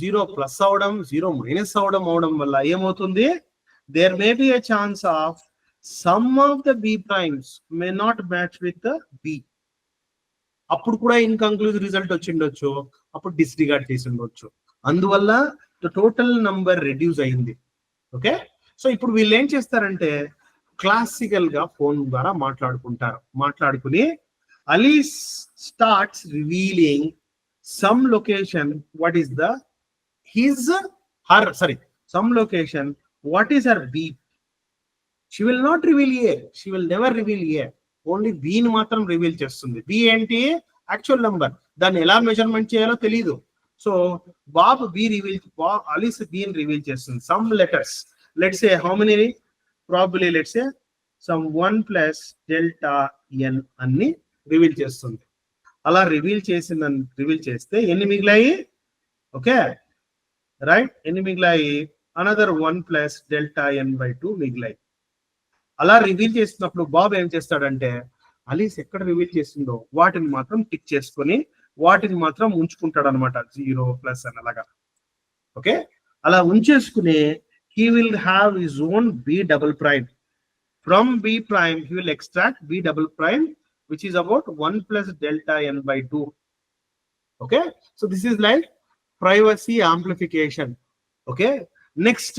S1: 0 plus అవడం, 0 minus అవడం వల్ల ఏమవుతుంది, there may be a chance of some of the B primes may not match with B. అప్పుడు కూడా ఇన్కంక్లూజివ్ result వచ్చిండొచ్చు, అప్పుడు disregard చేసి ఉండొచ్చు. అందువల్ల టోటల్ నంబర్ రెడ్యూస్ అయింది. ఓకే, సో ఇప్పుడు వీళ్ళు ఏం చేస్తారంటే క్లాసికల్ గా ఫోన్ ద్వారా మాట్లాడుకుని Alice starts revealing some location, what is the some location, what is her B. She will not reveal A, she will never reveal A, only B ని మాత్రం రివీల్ చేస్తుంది. B ఏంటి, యాక్చువల్ నంబర్, దాన్ని ఎలా measurement చేయాలో తెలియదు. So Alice B ని reveal చేస్తుంది. Some letters, let's say how many, probably let's say some 1 plus delta N అన్ని రివీల్ చేస్తుంది. అలా రివీల్ చేస్తే ఎన్ని మిగిలాయి, ఓకే రైట్, ఎన్ని మిగిలాయి, అనదర్ 1 ప్లస్ డెల్టా n/2 మిగిలాయి. అలా రివీల్ చేసినప్పుడు బాబ్ ఏం చేస్తాడంటే అలీస్ ఎక్కడ రివీల్ చేసిందో వాటిని మాత్రం టిక్ చేసుకొని వాటిని మాత్రం ఉంచుకుంటాడు అనమాట, 0 ప్లస్ అని అలాగా. ఓకే, అలా ఉంచేసుకుని he will have his own b double prime. From b prime he will extract b double prime, which is about 1 plus delta n by 2. Okay, so this is like privacy amplification. Okay, next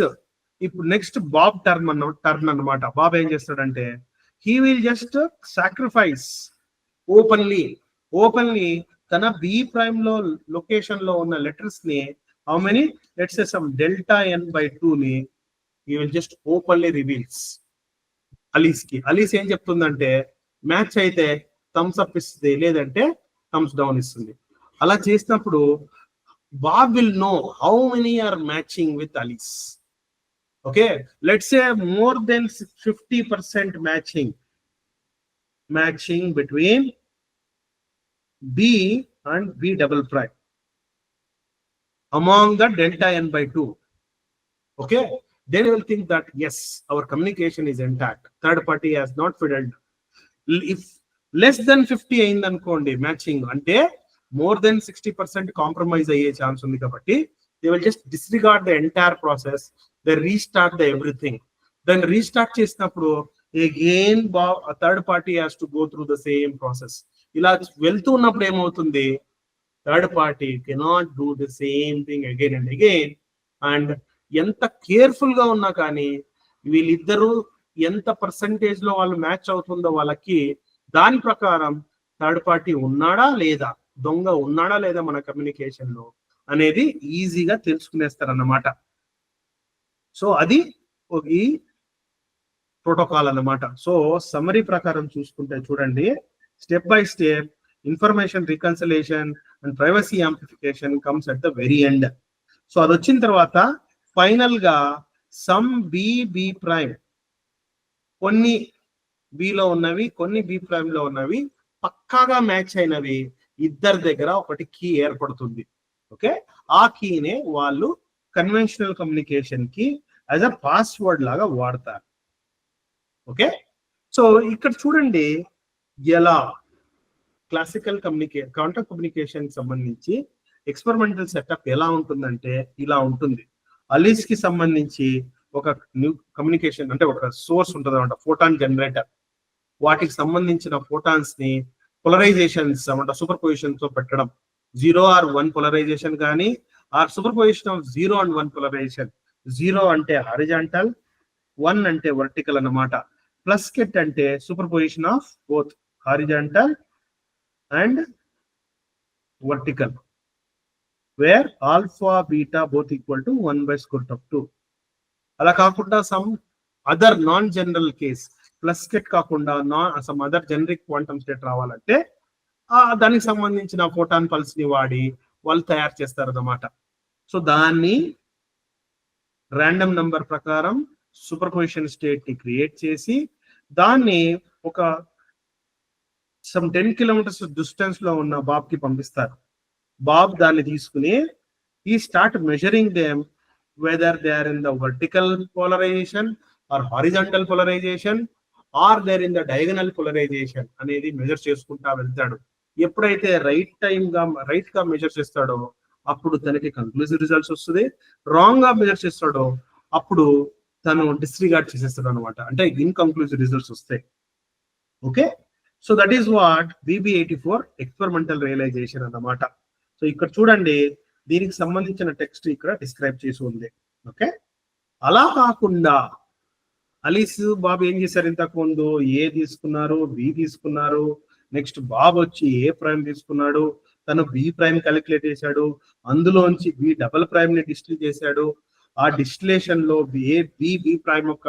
S1: Bob turn అన్నమాట. Bob ఏం చేస్తాడంటే he will just sacrifice openly తన b prime లో location లో ఉన్న letters ని, how many, let's say some delta n by 2 ని he will just openly reveals Alice ఏం చెప్తుందంటే మ్యాచ్ అయితే థమ్స్ అప్ ఇస్తుంది, లేదంటే థమ్స్ డౌన్ ఇస్తుంది. అలా చేసినప్పుడు Bob will know how many are matching with Alice. Okay, let's say more than 50% matching between b and b double prime among the delta n by 2. Okay, then they will think that yes, our communication is intact, third party has not fiddled. If less than 50 అయింది అనుకోండి matching, అంటే more than 60% compromise అయ్యే chance ఉంది కాబట్టి they will just disregard the entire process, they restart the everything. Then restart చేసినప్పుడు again a third party has to go through the same process. ఇలా వెళ్తూ ఉన్నప్పుడు ఏమవుతుంది, third party cannot do the same thing again and again. And ఎంత careful గా ఉన్నా కానీ వీళ్ళిద్దరూ ఎంత పర్సంటేజ్ లో వాళ్ళు మ్యాచ్ అవుతుందో వాళ్ళకి, దాని ప్రకారం థర్డ్ పార్టీ ఉన్నాడా లేదా, దొంగ ఉన్నాడా లేదా మన కమ్యూనికేషన్ లో అనేది ఈజీగా తెలుసుకునేస్తారన్నమాట. సో అది ఈ ప్రోటోకాల్ అన్నమాట. సో సమ్మరీ ప్రకారం చూసుకుంటే చూడండి, step by step information reconciliation and privacy amplification comes at the very end. So అది వచ్చిన తర్వాత ఫైనల్ గా సమ్ బి ప్రైమ్, కొన్ని బిలో ఉన్నవి కొన్ని బి ప్రైమ్ లో ఉన్నవి పక్కాగా మ్యాచ్ అయినవి ఇద్దరి దగ్గర ఒకటి కీ ఏర్పడుతుంది. ఓకే, ఆ కీనే వాళ్ళు కన్వెన్షనల్ కమ్యూనికేషన్ కి యాజ్ అ పాస్వర్డ్ లాగా వాడతారు. ఓకే, సో ఇక్కడ చూడండి ఎలా క్లాసికల్ కౌంటర్ కమ్యూనికేషన్ సంబంధించి ఎక్స్పెరిమెంటల్ సెటప్ ఎలా ఉంటుందంటే ఇలా ఉంటుంది. అలీస్ కి సంబంధించి ఒక న్యూ కమ్యూనికేషన్ అంటే ఒక సోర్స్ ఉంటుంది అనమాట, ఫోటాన్ జనరేటర్. వాటికి సంబంధించిన ఫోటాన్స్ ని పోలరైజేషన్స్ అనమాట సూపర్ పొజిషన్ తో పెట్టడం, 0 or 1 పోలరైజేషన్ కానీ or superposition of 0 and 1 polarisation. 0 అంటే హారిజాంటల్, 1 అంటే వర్టికల్ అన్నమాట. ప్లస్ కెట్ అంటే superposition of both horizontal and vertical, where alpha beta both equal to 1/√2. అలా కాకుండా some other non general case, plus ket కాకుండా some other generic quantum state రావాలంటే దానికి సంబంధించిన ఫోటాన్ పల్స్ ని వాడి వాళ్ళు తయారు చేస్తారు అన్నమాట. సో దాన్ని ర్యాండమ్ నంబర్ ప్రకారం సూపర్ పొజిషన్ స్టేట్ ని క్రియేట్ చేసి దాన్ని ఒక సమ్ 10 kilometers డిస్టెన్స్ లో ఉన్న బాబ్ కి పంపిస్తారు. బాబ్ దాన్ని తీసుకుని ఈ start measuring them whether they are in the vertical polarisation or horizontal polarisation or they are in the diagonal polarisation అనేది మెజర్ చేసుకుంటా వెళ్తాడు. ఎప్పుడైతే రైట్ గా మెజర్ చేస్తాడో అప్పుడు తనకి కన్క్లూజివ్ రిజల్ట్స్ వస్తుంది, రాంగ్ గా మెజర్ చేస్తాడో అప్పుడు తను డిస్రిగార్డ్ చేసేస్తాడు అనమాట, అంటే ఇన్కన్క్లూజివ్ రిజల్ట్స్ వస్తాయి. Okay, so that is what BB84 experimental realisation అన్నమాట. సో ఇక్కడ చూడండి, దీనికి సంబంధించిన టెక్స్ట్ ఇక్కడ డిస్క్రైబ్ చేసి ఉంది. ఓకే, అలా కాకుండా అలీస్ బాబు ఏం చేశారు, ఇంతకు ముందు ఏ తీసుకున్నారు, బి తీసుకున్నారు, నెక్స్ట్ బాబు వచ్చి ఏ ప్రైమ్ తీసుకున్నాడు, తను బి ప్రైమ్ క్యాలిక్యులేట్ చేశాడు, అందులోంచి బి డబుల్ ప్రైమ్ ని డిస్టిల్ చేశాడు, ఆ డిస్టిలేషన్ లో బి ప్రైమ్ యొక్క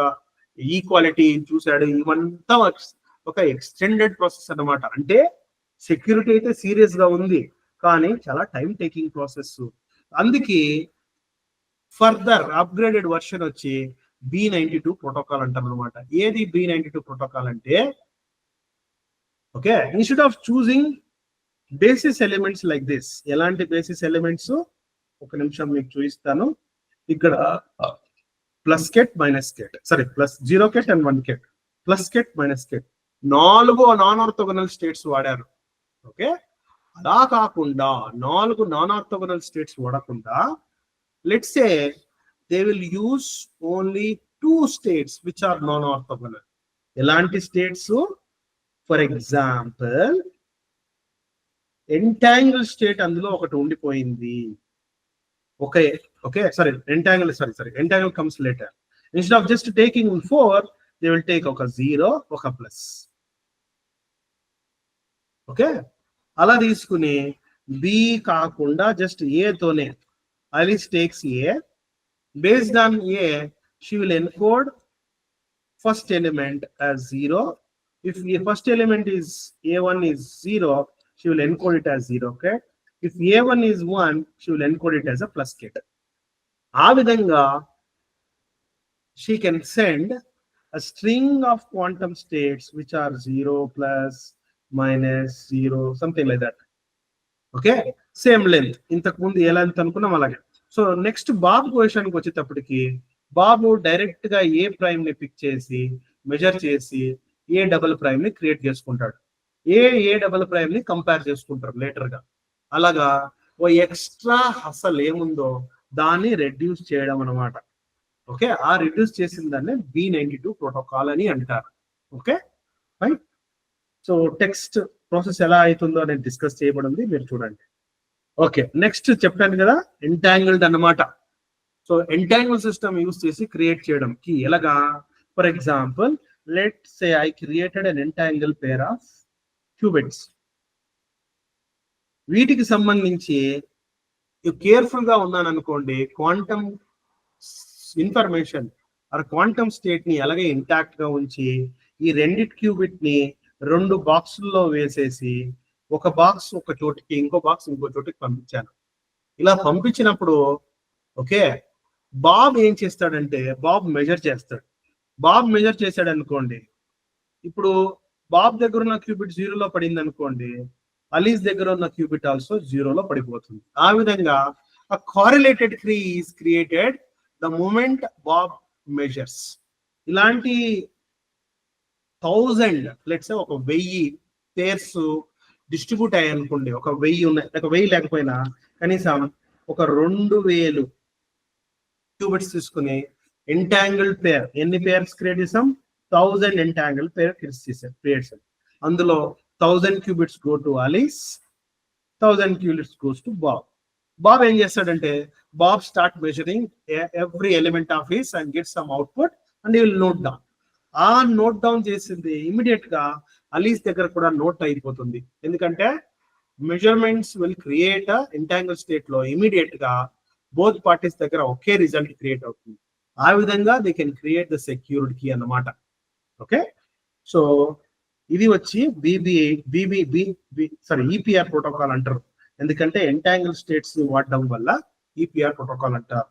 S1: ఈక్వాలిటీ చూశాడు. ఇవంతా ఒక ఎక్స్టెండెడ్ ప్రాసెస్ అన్నమాట. అంటే సెక్యూరిటీ అయితే సీరియస్ గా ఉంది కానీ చాలా టైం టేకింగ్ ప్రాసెస్. అందుకే ఫర్దర్ అప్గ్రేడెడ్ వర్షన్ వచ్చి B92 ప్రోటోకాల్ అంటారు అనమాట. ఏది B92 ప్రోటోకాల్ అంటే, okay, instead of choosing basis elements like this, ఎలాంటి బేసిస్ ఎలిమెంట్స్ ఒక నిమిషం మీకు చూపిస్తాను. ఇక్కడ plus ket minus ket, sorry plus 0 ket and 1 ket, plus ket minus ket, 4 non orthogonal states వాడారు. ఓకే, అలా కాకుండా 4 నాన్ ఆర్థోగోనల్ స్టేట్స్ వాడకుండా let's say they will use only 2 states which are non orthogonal. ఎలాంటి states? For example entangle state అందులో ఒకటి ఉండిపోయింది. Okay okay sorry entangle entangle comes later. Instead of just taking 4 they will take ఒక 0 ఒక plus. Okay, అలా తీసుకుని B కాకుండా just a తోనే Alice takes A. Based on a she will encode first element as 0. If the first element is A1 is 0, she will encode it as 0. Okay. If A1 is 1, she will encode it as a plus kit. ఆ విధంగా she can send a string of quantum states which are 0, plus, minus, 0, something like that. Okay, same length. ఇంతకు ముందు ఏ length అనుకున్నాం అలాగే. So next బాబు క్వశ్చన్కి వచ్చేటప్పటికి బాబు direct గా ఏ prime ని పిక్ చేసి మెజర్ చేసి ఏ డబుల్ ప్రైమ్ ని క్రియేట్ చేసుకుంటాడు. ఏ డబుల్ ప్రైమ్ ని కంపేర్ చేసుకుంటారు లేటర్ గా. అలాగా ఓ ఎక్స్ట్రా అసలు ఏముందో దాన్ని రెడ్యూస్ చేయడం అనమాట. ఓకే, ఆ రెడ్యూస్ చేసిన దాన్ని B92 ప్రోటోకాల్ అని అంటారు. Okay right. So text process ఎలా అవుతుందో అనేది డిస్కస్ చేయబడింది, మీరు చూడండి. ఓకే, నెక్స్ట్ చెప్పాను కదా ఎంటాంగిల్డ్ అన్నమాట. సో ఎంటాంగిల్ సిస్టమ్ యూస్ చేసి క్రియేట్ చేయడం కి ఎలాగా? For example let's say I created an entangled pair of qubits. వీటికి సంబంధించి కేర్ఫుల్ గా ఉన్నాను అనుకోండి, quantum information are quantum state ని అలాగే ఇంటాక్ట్ గా ఉంచి ఈ రెండిటి క్యూబిట్ ని 2 బాక్సుల్లో వేసేసి ఒక బాక్స్ ఒక చోటికి ఇంకో బాక్స్ ఇంకో చోటికి పంపించాను. ఇలా పంపించినప్పుడు ఓకే బాబ్ ఏం చేస్తాడంటే బాబ్ మెజర్ చేస్తాడు. బాబ్ మెజర్ చేశాడు అనుకోండి, ఇప్పుడు బాబ్ దగ్గర ఉన్న క్యూబిట్ 0లో పడింది అనుకోండి, అలీస్ దగ్గర ఉన్న క్యూబిట్ ఆల్సో 0లో పడిపోతుంది. ఆ విధంగా a correlated tree is created the moment Bob measures. ఇలాంటి 1000 లెట్స్ సే ఒక 1000 పేర్స్ డిస్ట్రిబ్యూట్ అయ్యాయి అనుకోండి, ఒక 1000 ఉన్నాయి, ఒక 1000 లేకపోయినా కనీసం ఒక 2000 క్యూబిట్స్ తీసుకుని ఎంటాంగిల్డ్ పేర్ ఎన్ని పేర్స్ క్రియేట్ చేసాం? 1000 ఎంటాంగిల్డ్ పేర్ క్రియేట్ చేసాం. అందులో 1000 qubits go to Alice, 1000 qubits goes to Bob. Bob ఏం చేస్తాడంటే Bob start measuring every element of his and get some output and he will note down. ఆ note down చేసింది immediate గా Alice దగ్గర కూడా note అయిపోతుంది. ఎందుకంటే measurements will create entangle state లో ఇమీడియట్ గా బోత్ పార్టీస్ దగ్గర ఒకే రిజల్ట్ క్రియేట్ అవుతుంది. ఆ విధంగా they can create the secured key అన్నమాట. ఓకే, సో ఇది వచ్చి ఈపీఆర్ ప్రోటోకాల్ అంటారు. ఎందుకంటే ఎంటాంగిల్ స్టేట్స్ వాడడం వల్ల ఈపీఆర్ ప్రోటోకాల్ అంటారు.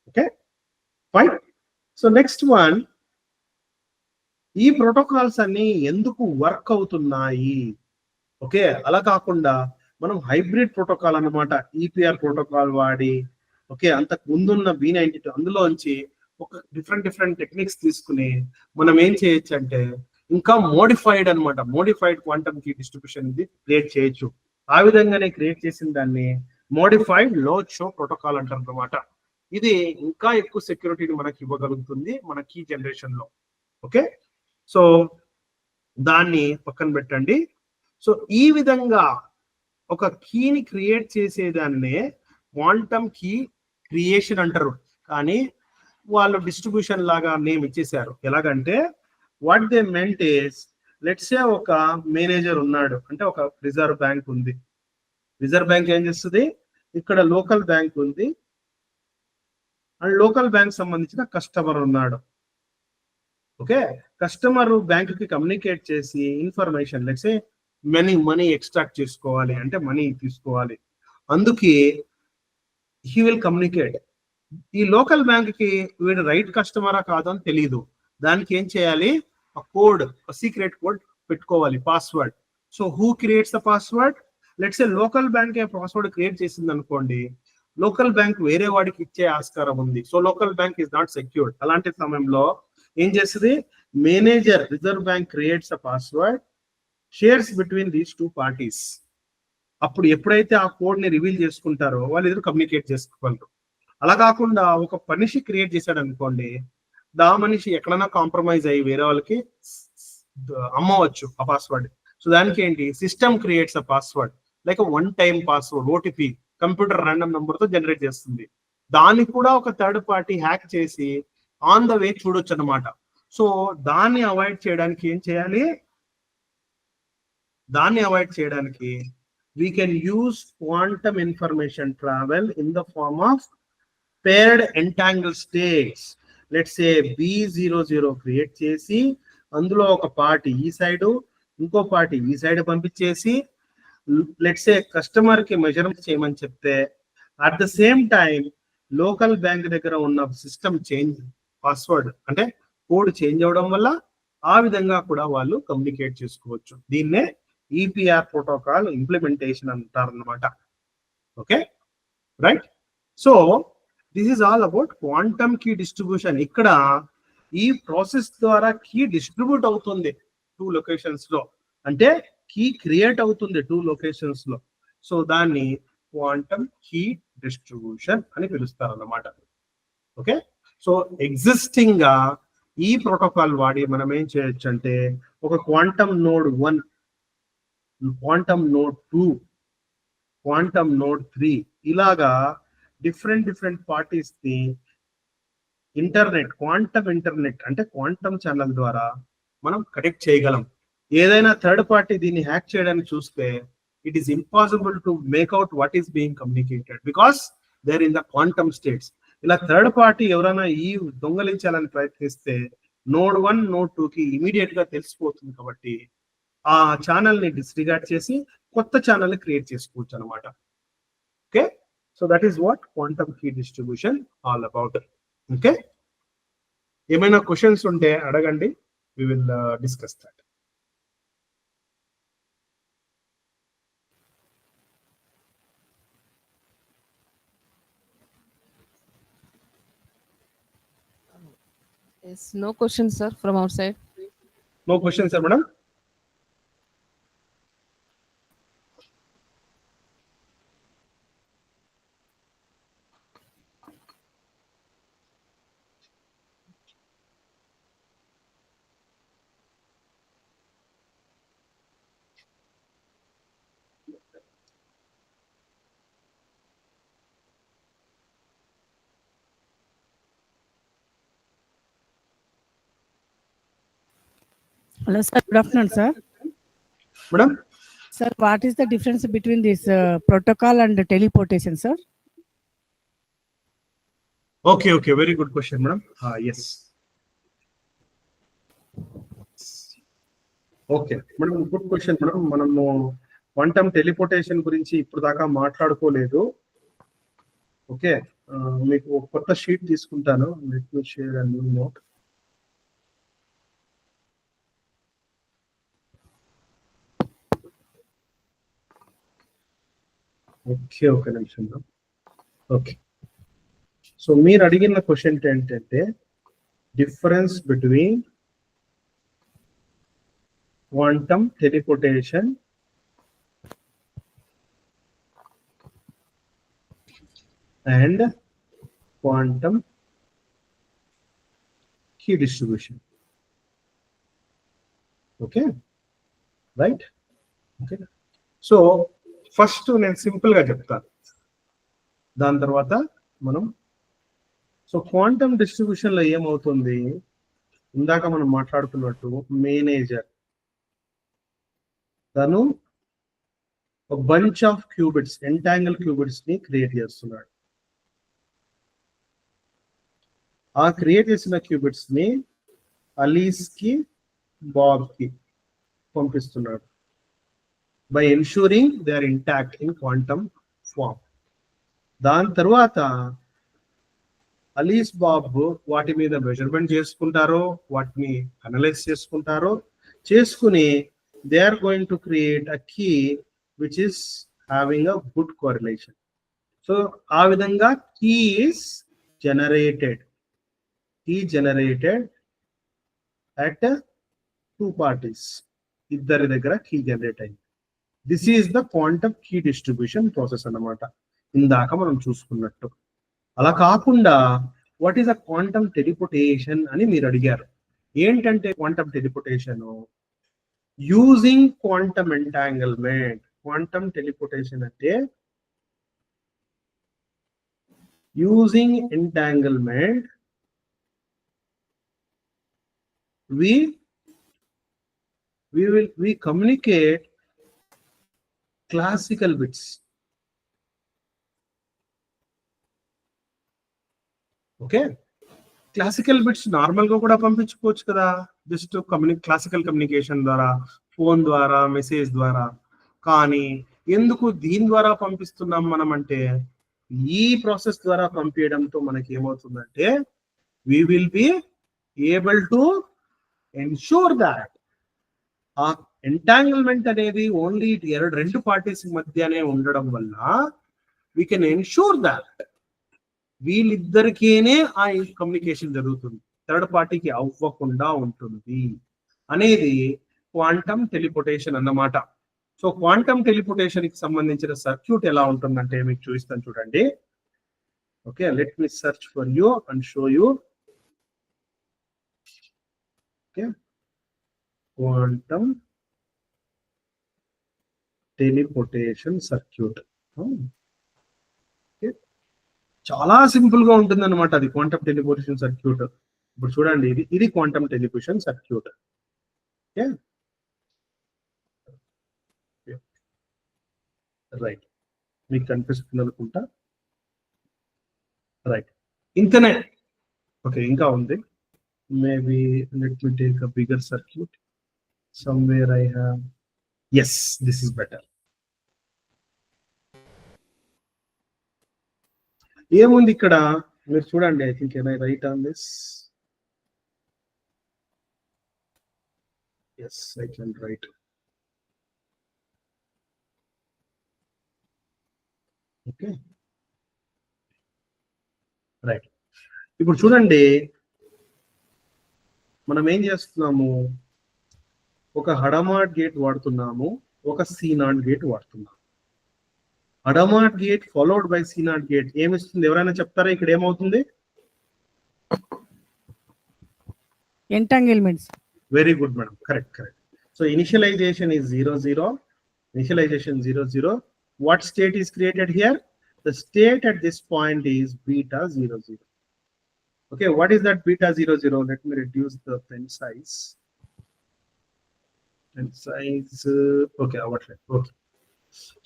S1: Okay fine. So next one, ఈ ప్రోటోకాల్స్ అన్ని ఎందుకు వర్క్ అవుతున్నాయి? ఓకే, అలా కాకుండా మనం హైబ్రిడ్ ప్రోటోకాల్ అన్నమాట ఈపీఆర్ ప్రోటోకాల్ వాడి ఓకే అంతకు ముందున్న B92 అందులోంచి ఒక డిఫరెంట్ టెక్నిక్స్ తీసుకుని మనం ఏం చేయొచ్చు అంటే ఇంకా మోడిఫైడ్ అన్నమాట, modified quantum key distribution create చేయొచ్చు. ఆ విధంగానే క్రియేట్ చేసిన దాన్ని మోడిఫైడ్ లోడ్ షో ప్రోటోకాల్ అంటారు అన్నమాట. ఇది ఇంకా ఎక్కువ సెక్యూరిటీని మనకి ఇవ్వగలుగుతుంది మన కీ జనరేషన్ లో. ఓకే, సో దాన్ని పక్కన పెట్టండి. సో ఈ విధంగా ఒక కీని క్రియేట్ చేసేదాన్నే క్వాంటమ్ కీ క్రియేషన్ అంటారు. కానీ వాళ్ళు డిస్ట్రిబ్యూషన్ లాగా నేమ్ ఇచ్చేసారు. ఎలాగంటే what they meant is, let's say ఒక మేనేజర్ ఉన్నాడు, అంటే ఒక రిజర్వ్ బ్యాంక్ ఉంది. రిజర్వ్ బ్యాంక్ ఏం చేస్తుంది, ఇక్కడ లోకల్ బ్యాంక్ ఉంది అండ్ లోకల్ బ్యాంక్ సంబంధించిన కస్టమర్ ఉన్నాడు. ఓకే, కస్టమర్ బ్యాంక్ కి కమ్యూనికేట్ చేసి information let's say money extract చేసుకోవాలి అంటే మనీ తీసుకోవాలి, అందుకే హీ విల్ కమ్యూనికేట్. ఈ లోకల్ బ్యాంక్ కి వీడు రైట్ కస్టమరా కాదో అని తెలియదు. దానికి ఏం చేయాలి, a code, a secret code పెట్టుకోవాలి, password. So who creates the password? Let's A local bank A password create చేసింది అనుకోండి, లోకల్ బ్యాంక్ వేరే వాడికి ఇచ్చే ఆస్కారం ఉంది. So local bank is not secured. అలాంటి సమయంలో ఏం చేస్తుంది, manager reserve bank creates a password shares between these two parties. అప్పుడు ఎప్పుడైతే ఆ కోడ్ ని రివీల్ చేసుకుంటారో వాళ్ళు ఎదురు కమ్యూనికేట్ చేసుకోగలరు. అలా కాకుండా ఒక మనిషి క్రియేట్ చేశాడు అనుకోండి, దా మనిషి ఎక్కడైనా కాంప్రమైజ్ అయ్యి వేరే వాళ్ళకి అమ్మవచ్చు ఆ పాస్వర్డ్. సో దానికి ఏంటి, system creates a password like one time password, OTP computer random number తో జనరేట్ చేస్తుంది. దాన్ని కూడా ఒక థర్డ్ పార్టీ హ్యాక్ చేసి ఆన్ ద వే చూడొచ్చు అన్నమాట. సో దాన్ని అవాయిడ్ చేయడానికి ఏం చేయాలి, దాన్ని అవాయిడ్ చేయడానికి we can use quantum information travel in the form of paired entangled states. Let's say B00 create చేసి అందులో ఒక పార్టీ ఈ సైడ్ ఇంకో పార్టీ ఈ సైడ్ పంపించేసి లెట్స్ సే కస్టమర్ కి మెజర్మెంట్ చేయమని చెప్తే at the same time local bank దగ్గర ఉన్న సిస్టమ్ చేంజ్ పాస్వర్డ్ అంటే కోడ్ చేంజ్ అవడం వల్ల ఆ విధంగా కూడా వాళ్ళు కమ్యూనికేట్ చేసుకోవచ్చు. దీన్నే ఈపీఆర్ ప్రోటోకాల్ ఇంప్లిమెంటేషన్ అంటారు అన్నమాట. Okay right. So this is all about quantum key distribution. ఇక్కడ ఈ ప్రాసెస్ ద్వారా కీ డిస్ట్రిబ్యూట్ అవుతుంది 2 లొకేషన్స్ లో, అంటే కీ క్రియేట్ అవుతుంది 2 లొకేషన్స్ లో. సో దాన్ని క్వాంటమ్ కీ డిస్ట్రిబ్యూషన్ అని పిలుస్తారు అన్నమాట. ఓకే, సో ఎగ్జిస్టింగ్ గా ఈ ప్రోటోకాల్ వాడి మనం ఏం చేయొచ్చు అంటే ఒక quantum node 1, quantum node 2, quantum node 3 ఇలాగా డిఫరెంట్ పార్టీస్ ని ఇంటర్నెట్, క్వాంటమ్ ఇంటర్నెట్ అంటే క్వాంటమ్ ఛానల్ ద్వారా మనం కనెక్ట్ చేయగలం. ఏదైనా థర్డ్ పార్టీ దీన్ని హ్యాక్ చేయడానికి చూస్తే it is impossible to make out what is being communicated because there in the quantum states. ఇలా థర్డ్ పార్టీ ఎవరైనా ఈ దొంగలించాలని ప్రయత్నిస్తే నోడ్ 1, నోడ్ 2 కి ఇమీడియట్ గా తెలిసిపోతుంది. కాబట్టి ఆ ఛానల్ ని డిస్రిగార్డ్ చేసి కొత్త ఛానల్ ని క్రియేట్ చేసుకోవచ్చు అనమాట. Okay, so that is what quantum key distribution all about. Okay, ఏమైనా క్వశ్చన్స్ ఉంటే అడగండి, we will discuss that.
S3: Yes, no questions, sir, from our side.
S1: No questions, sir, madam?
S4: Hello, sir. Good afternoon, sir.
S1: Madam?
S4: Sir, what is the difference between this protocol and teleportation, sir?
S1: Okay, very good question, madam. Yes. Okay, madam, good question, madam. మనము quantum teleportation గురించి ఇప్పుడు దాకా మాట్లాడుకోలేదు. Okay, మీకు ఒక కొత్త sheet తీసుకుంటాను. Let me share a new note. Okay, ఒక నిమిషం. ఓకే, సో మీరు అడిగిన క్వశ్చన్ ఏంటంటే difference between quantum teleportation and quantum key distribution. Okay right. Okay, so first నేను సింపుల్ గా చెప్తాను, దాని తర్వాత మనం. సో క్వాంటమ్ డిస్ట్రిబ్యూషన్ లో ఏమవుతుంది, ఇందాక మనం మాట్లాడుకున్నట్టు మేనేజర్ తను ఒక bunch of qubits, entangle qubits ని క్రియేట్ చేస్తున్నాడు. ఆ క్రియేట్ చేసిన క్యూబిట్స్ ని అలీస్ కి, బాబ్ కి పంపిస్తున్నాడు by ensuring they are intact in quantum form. దాని తర్వాత అలీస్ బాబ్ వాటి మీద మెజర్మెంట్ చేసుకుంటారో, వాటిని అనలైజ్ చేసుకుంటారో, చేసుకుని they are going to create a key which is having a good correlation. So ఆ విధంగా key is generated. at two parties. ఇద్దరి దగ్గర కీ జనరేట్ అయింది. This is the quantum key distribution process అన్నమాట, ఇందాక మనం చూసుకున్నట్టు. అలా కాకుండా what is a quantum teleportation అని మీరు అడిగారు. ఏంటంటే quantum teleportation using quantum entanglement. Quantum teleportation అంటే using entanglement we communicate classical bits. Okay, classical bits normal గా కూడా పంపించుకోవచ్చు కదా, జస్ట్ క్లాసికల్ కమ్యూనికేషన్ ద్వారా, ఫోన్ ద్వారా, మెసేజ్ ద్వారా. కానీ ఎందుకు దీని ద్వారా పంపిస్తున్నాం మనం అంటే, ఈ ప్రాసెస్ ద్వారా పంపించడంతో మనకి ఏమవుతుందంటే we will be able to ensure that ఆ ఎంటాంగిల్మెంట్ అనేది ఓన్లీ రెండు పార్టీస్ మధ్యనే ఉండడం వల్ల we can ensure that వీళ్ళిద్దరికేనే ఆ కమ్యూనికేషన్ జరుగుతుంది, థర్డ్ పార్టీకి అవ్వకుండా ఉంటుంది అనేది క్వాంటమ్ టెలిపోర్టేషన్ అన్నమాట. సో క్వాంటమ్ టెలిపోర్టేషన్ కి సంబంధించిన సర్క్యూట్ ఎలా ఉంటుందంటే మీకు చూపిస్తాను చూడండి. Okay, let me search for you and show you. Okay, quantum teleportation circuit. చాలా సింపుల్ గా ఉంటుంది అనమాట అది క్వాంటమ్ టెలిపోర్టేషన్ సర్క్యూట్. ఇప్పుడు చూడండి, ఇది క్వాంటమ్ టెలిపోర్టేషన్ సర్క్యూట్. రైట్, మీకు కనిపిస్తుంది అనుకుంటా. రైట్, ఇంతనే. ఓకే, ఇంకా ఉంది. Maybe let me take a bigger circuit. Somewhere I have. Yes, this is better. ఏముంది ఇక్కడ మీరు చూడండి. I think can I write on this? Yes, I can write. Okay, right. ఇప్పుడు చూడండి, మనం ఏం చేస్తున్నాము, ఒక హడమాడ్ గేట్ వాడుతున్నాము, ఒక సీనాట్ గేట్ వాడుతున్నాము. Hadamard gate followed by CNOT gate ఏమిస్తుంది, ఎవరైనా చెప్తారా? ఇక్కడ ఏమవుతుంది?
S4: Entanglements.
S1: Very good madam, correct. So initialization is 0 0. Initialization 0 0. What state is created here? The state at this point is beta 0 0. Okay, what is that beta 0 0? Let me reduce the pen size. Okay, okay.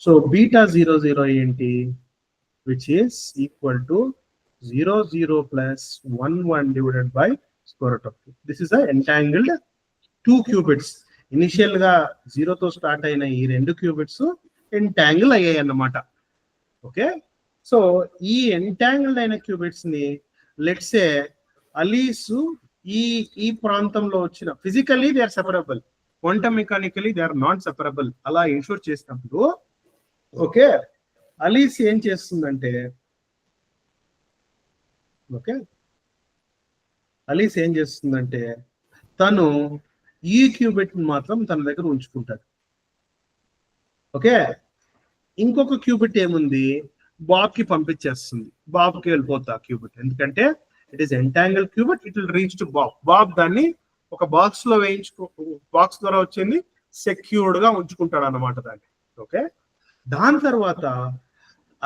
S1: So beta 0 0 enti, which is equal to 0 0 plus 1 1 divided by square root of 2. This is a entangled 2 qubits. Initial ga 0 తో start అయిన ఈ రెండు qubits entangle అయ్యాయి అన్నమాట. Okay, so ఈ entangled అయిన qubits ని let's say Alice ఈ ప్రాంతంలో వచ్చిన, physically they are separable, quantum mechanically they are not separable. అలా ఇన్షూర్ చేసినప్పుడు ఓకే, అలీస్ ఏం చేస్తుందంటే, ఓకే, అలీస్ ఏం చేస్తుందంటే తను ఈ క్యూబిట్ మాత్రం తన దగ్గర ఉంచుకుంటాడు. ఓకే, ఇంకొక క్యూబిట్ ఏముంది, బాబ్ కి పంపించేస్తుంది. బాబ్ కి వెళ్ళిపోతా క్యూబిట్, ఎందుకంటే it is entangle qubit, it will reach to Bob. Bob దాన్ని ఒక బాక్స్ లో బాక్స్ ద్వారా వచ్చింది సెక్యూర్డ్ గా ఉంచుకుంటాడు అన్నమాట దాన్ని. ఓకే, దాని తర్వాత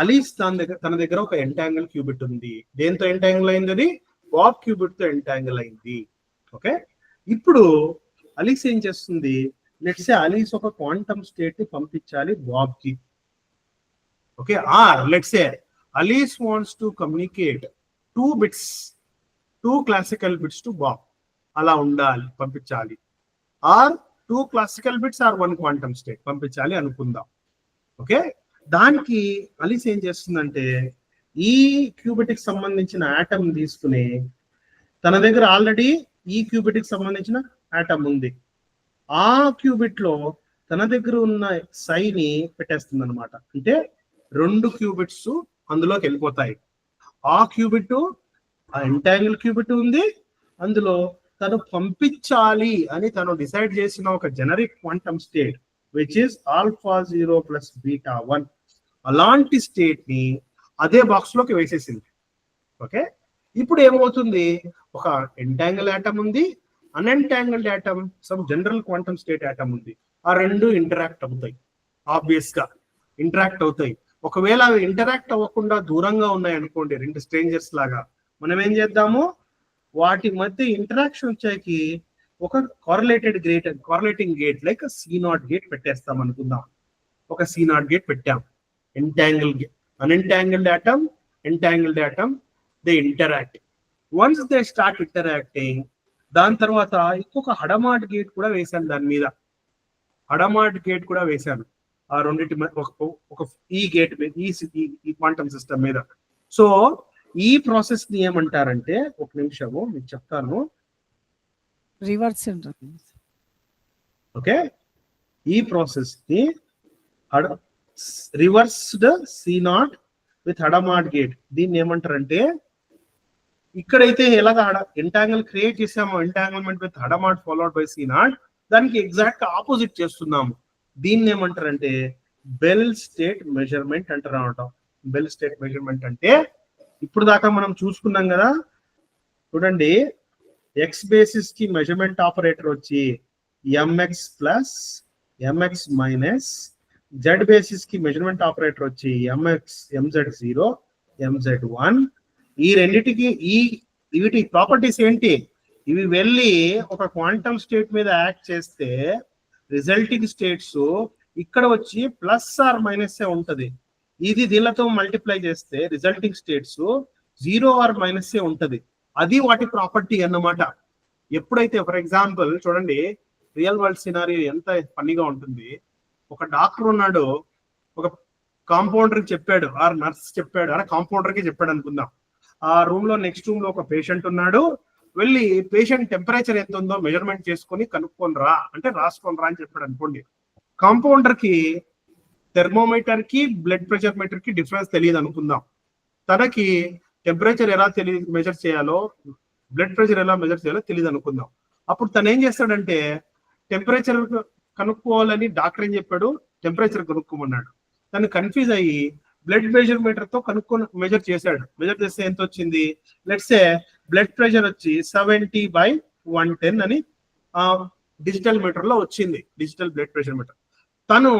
S1: అలీస్ తన దగ్గర ఒక ఎంటాంగిల్ క్యూబిట్ ఉంది. దేంతో ఎంటాంగిల్ అయింది? బాబ్ క్యూబిట్ తో ఎంటాంగిల్ అయింది. ఓకే, ఇప్పుడు అలీస్ ఏం చేస్తుంది, లెట్స్ సే అలీస్ ఒక క్వాంటమ్ స్టేట్ ని పంపించాలి బాబ్ కి. Okay, or let's say Alice wants to communicate 2 bits, 2 classical bits to Bob. అలా ఉండాలి, పంపించాలి. Or 2 classical bits or 1 quantum state పంపించాలి అనుకుందాం. ఓకే, దానికి అలీస్ ఏం చేస్తుందంటే ఈ క్యూబిట్ కి సంబంధించిన ఆటమ్ తీసుకుని, తన దగ్గర ఆల్రెడీ ఈ క్యూబిట్ కి సంబంధించిన ఆటమ్ ఉంది, ఆ క్యూబిట్ లో తన దగ్గర ఉన్న సైని పెట్టేస్తుంది అనమాట. అంటే 2 క్యూబిట్స్ అందులోకి వెళ్ళిపోతాయి. ఆ క్యూబిట్, ఆ ఎంటాంగిల్ క్యూబిట్ ఉంది, అందులో తను పంపించాలి అని తను డిసైడ్ చేసిన ఒక generic quantum state which is alpha 0 plus beta 1, అలాంటి స్టేట్ ని అదే బాక్స్ లోకి వేసేసింది. ఓకే, ఇప్పుడు ఏమవుతుంది, ఒక ఎంటాంగిల్ ఆటమ్ ఉంది, unentangled atom, some general quantum state atom ఉంది. ఆ రెండు ఇంటరాక్ట్ అవుతాయి, ఆబ్వియస్ గా ఇంటరాక్ట్ అవుతాయి. ఒకవేళ అవి ఇంటరాక్ట్ అవ్వకుండా దూరంగా ఉన్నాయి అనుకోండి, రెండు స్ట్రేంజర్స్ లాగా, మనం ఏం చేద్దాము, వాటి మధ్య ఇంటరాక్షన్ వచ్చాకి ఒక కార్రెలేటింగ్ గేట్ లైక్ C0 గేట్ పెట్టేస్తాం అనుకుందాం. ఒక C0 గేట్ పెట్టాం. Unentangled atom, entangled atom, they interact. Once they start interacting, దాని తర్వాత ఇంకొక హడమాడ్ గేట్ కూడా వేశాను, దాని మీద హడమాడ్ గేట్ కూడా వేశాను. ఆ రెండింటి ఒక ఈ గేట్ మీద, ఈ క్వాంటమ్ సిస్టమ్ మీద. సో ఈ ప్రాసెస్ ని ఏమంటారంటే, ఒక నిమిషము మీకు చెప్తాను.
S4: రివర్స్.
S1: ఓకే, ఈ ప్రాసెస్ ని reversed C0 with Hadamard gate, దీన్ని ఏమంటారంటే, ఇక్కడైతే ఎలాగ ఎంటాంగిల్ క్రియేట్ చేసామో, entanglement with Hadamard followed by C0, దానికి ఎగ్జాక్ట్ గా ఆపోజిట్ చేస్తున్నాము. దీన్ని ఏమంటారంటే బెల్ స్టేట్ మెజర్మెంట్ అంటారు అనమాట. బెల్ స్టేట్ మెజర్మెంట్ అంటే, ఇప్పుడు దాకా మనం చూసుకున్నాం కదా, చూడండి, ఎక్స్ బేసిస్ కి మెజర్మెంట్ ఆపరేటర్ వచ్చి mx plus mx minus, Z basis కి మెజర్మెంట్ ఆపరేటర్ వచ్చి mz0 mz1. ఈ రెండిటికి వీటి ప్రాపర్టీస్ ఏంటి, ఇవి వెళ్ళి ఒక క్వాంటమ్ స్టేట్ మీద యాక్ట్ చేస్తే రిజల్టింగ్ స్టేట్స్ ఇక్కడ వచ్చి ప్లస్ ఆర్ మైనస్ ఉంటది. ఇది దీనితో మల్టిప్లై చేస్తే రిజల్టింగ్ స్టేట్స్ 0 ఆర్ మైనస్ ఉంటది. అది వాటి ప్రాపర్టీ అన్నమాట. ఎప్పుడైతే, ఫర్ ఎగ్జాంపుల్ చూడండి, రియల్ వరల్డ్ సినారియో ఎంత ఫన్నీగా ఉంటుంది. ఒక డాక్టర్ ఉన్నాడు, ఒక కాంపౌండర్ కి చెప్పాడు, ఆర్ నర్స్ చెప్పాడు, అలా కాంపౌండర్ కి చెప్పాడు అనుకుందాం. ఆ రూమ్ లో నెక్స్ట్ రూమ్ లో ఒక పేషెంట్ ఉన్నాడు, వెళ్ళి పేషెంట్ టెంపరేచర్ ఎంత ఉందో మెజర్మెంట్ చేసుకొని కనుక్కొని రా అంటే రాసుకొని రా అని చెప్పాడు అనుకోండి. కాంపౌండర్ కి థెర్మోమీటర్ కి బ్లడ్ ప్రెషర్ మీటర్ కి డిఫరెన్స్ తెలియదు అనుకుందాం. తనకి టెంపరేచర్ ఎలా మెజర్ చేయాలో, బ్లడ్ ప్రెషర్ ఎలా మెజర్ చేయాలో తెలియదు అనుకుందాం. అప్పుడు తను ఏం చేస్తాడంటే, టెంపరేచర్ కనుక్కోవాలని డాక్టర్ ఏం చెప్పాడు, టెంపరేచర్ కనుక్కోమన్నాడు. తను కన్ఫ్యూజ్ అయ్యి బ్లడ్ ప్రెషర్ మీటర్ తో కనుక్కొని మెజర్ చేశాడు. మెజర్ చేస్తే ఎంత వచ్చింది, లెట్స్ సే బ్లడ్ ప్రెషర్ వచ్చి 70/110 అని డిజిటల్ మీటర్ లో వచ్చింది, డిజిటల్ బ్లడ్ ప్రెషర్ మీటర్. తను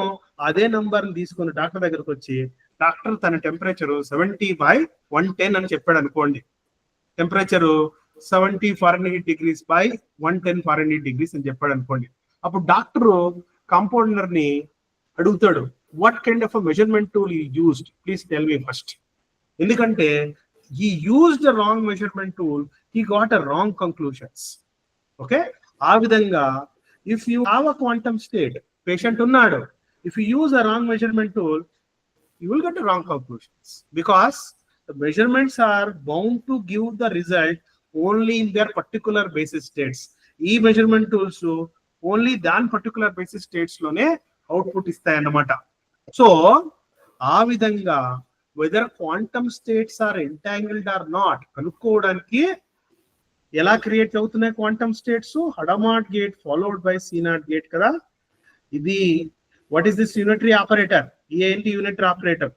S1: అదే నంబర్ తీసుకుని డాక్టర్ దగ్గరకు వచ్చి, డాక్టర్ తన టెంపరేచర్ 70/110 అని చెప్పాడు అనుకోండి. Temperature 70 Fahrenheit degrees by 110 Fahrenheit degrees అని చెప్పాడు అనుకోండి. అప్పుడు డాక్టర్ కాంపౌండర్ ని అడుగుతాడు, what kind of measurement tool you used, please tell me first. ఎందుకంటే he used the wrong measurement tool, he got a wrong conclusions. Okay, ఆ విధంగా if you have a quantum state, patient ఉన్నాడు, if you use a wrong measurement tool, you will get a wrong conclusions, because the measurements are bound to give the result only in their particular basis states. ఈ measurement tools only దాని particular basis states లోనే output ఇస్తాయి అన్నమాట. So ఆ విధంగా whether quantum states are entangled or not కనుక్కోవడానికి ఎలా create అవుతున్నాయి quantum states, Hadamard gate followed by C0 gate కదా. ఇది what is this unitary operator, ఏంటి unitary operator?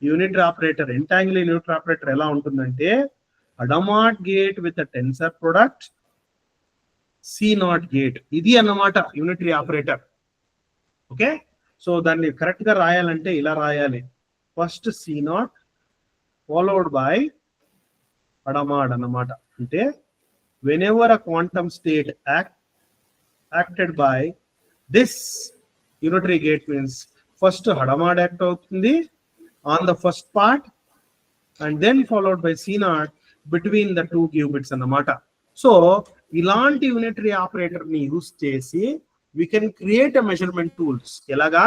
S1: Unitary operator, entangle unitary operator ఎలా ఉంటుందంటే, Hadamard gate with tensor product C0 gate, ఇది అన్నమాట యూనిటరీ ఆపరేటర్. ఓకే, సో దాన్ని correct గా రాయాలంటే ఇలా రాయాలి, first C0 followed by Hadamard అన్నమాట. అంటే whenever a quantum state acted by this unitary gate means first Hadamard act అవుతుంది on the first part and then followed by C0 between the two qubits అన్నమాట. So ఇలాంటి unitary operator ని use చేసి we can create a measurement tools. ఎలాగా,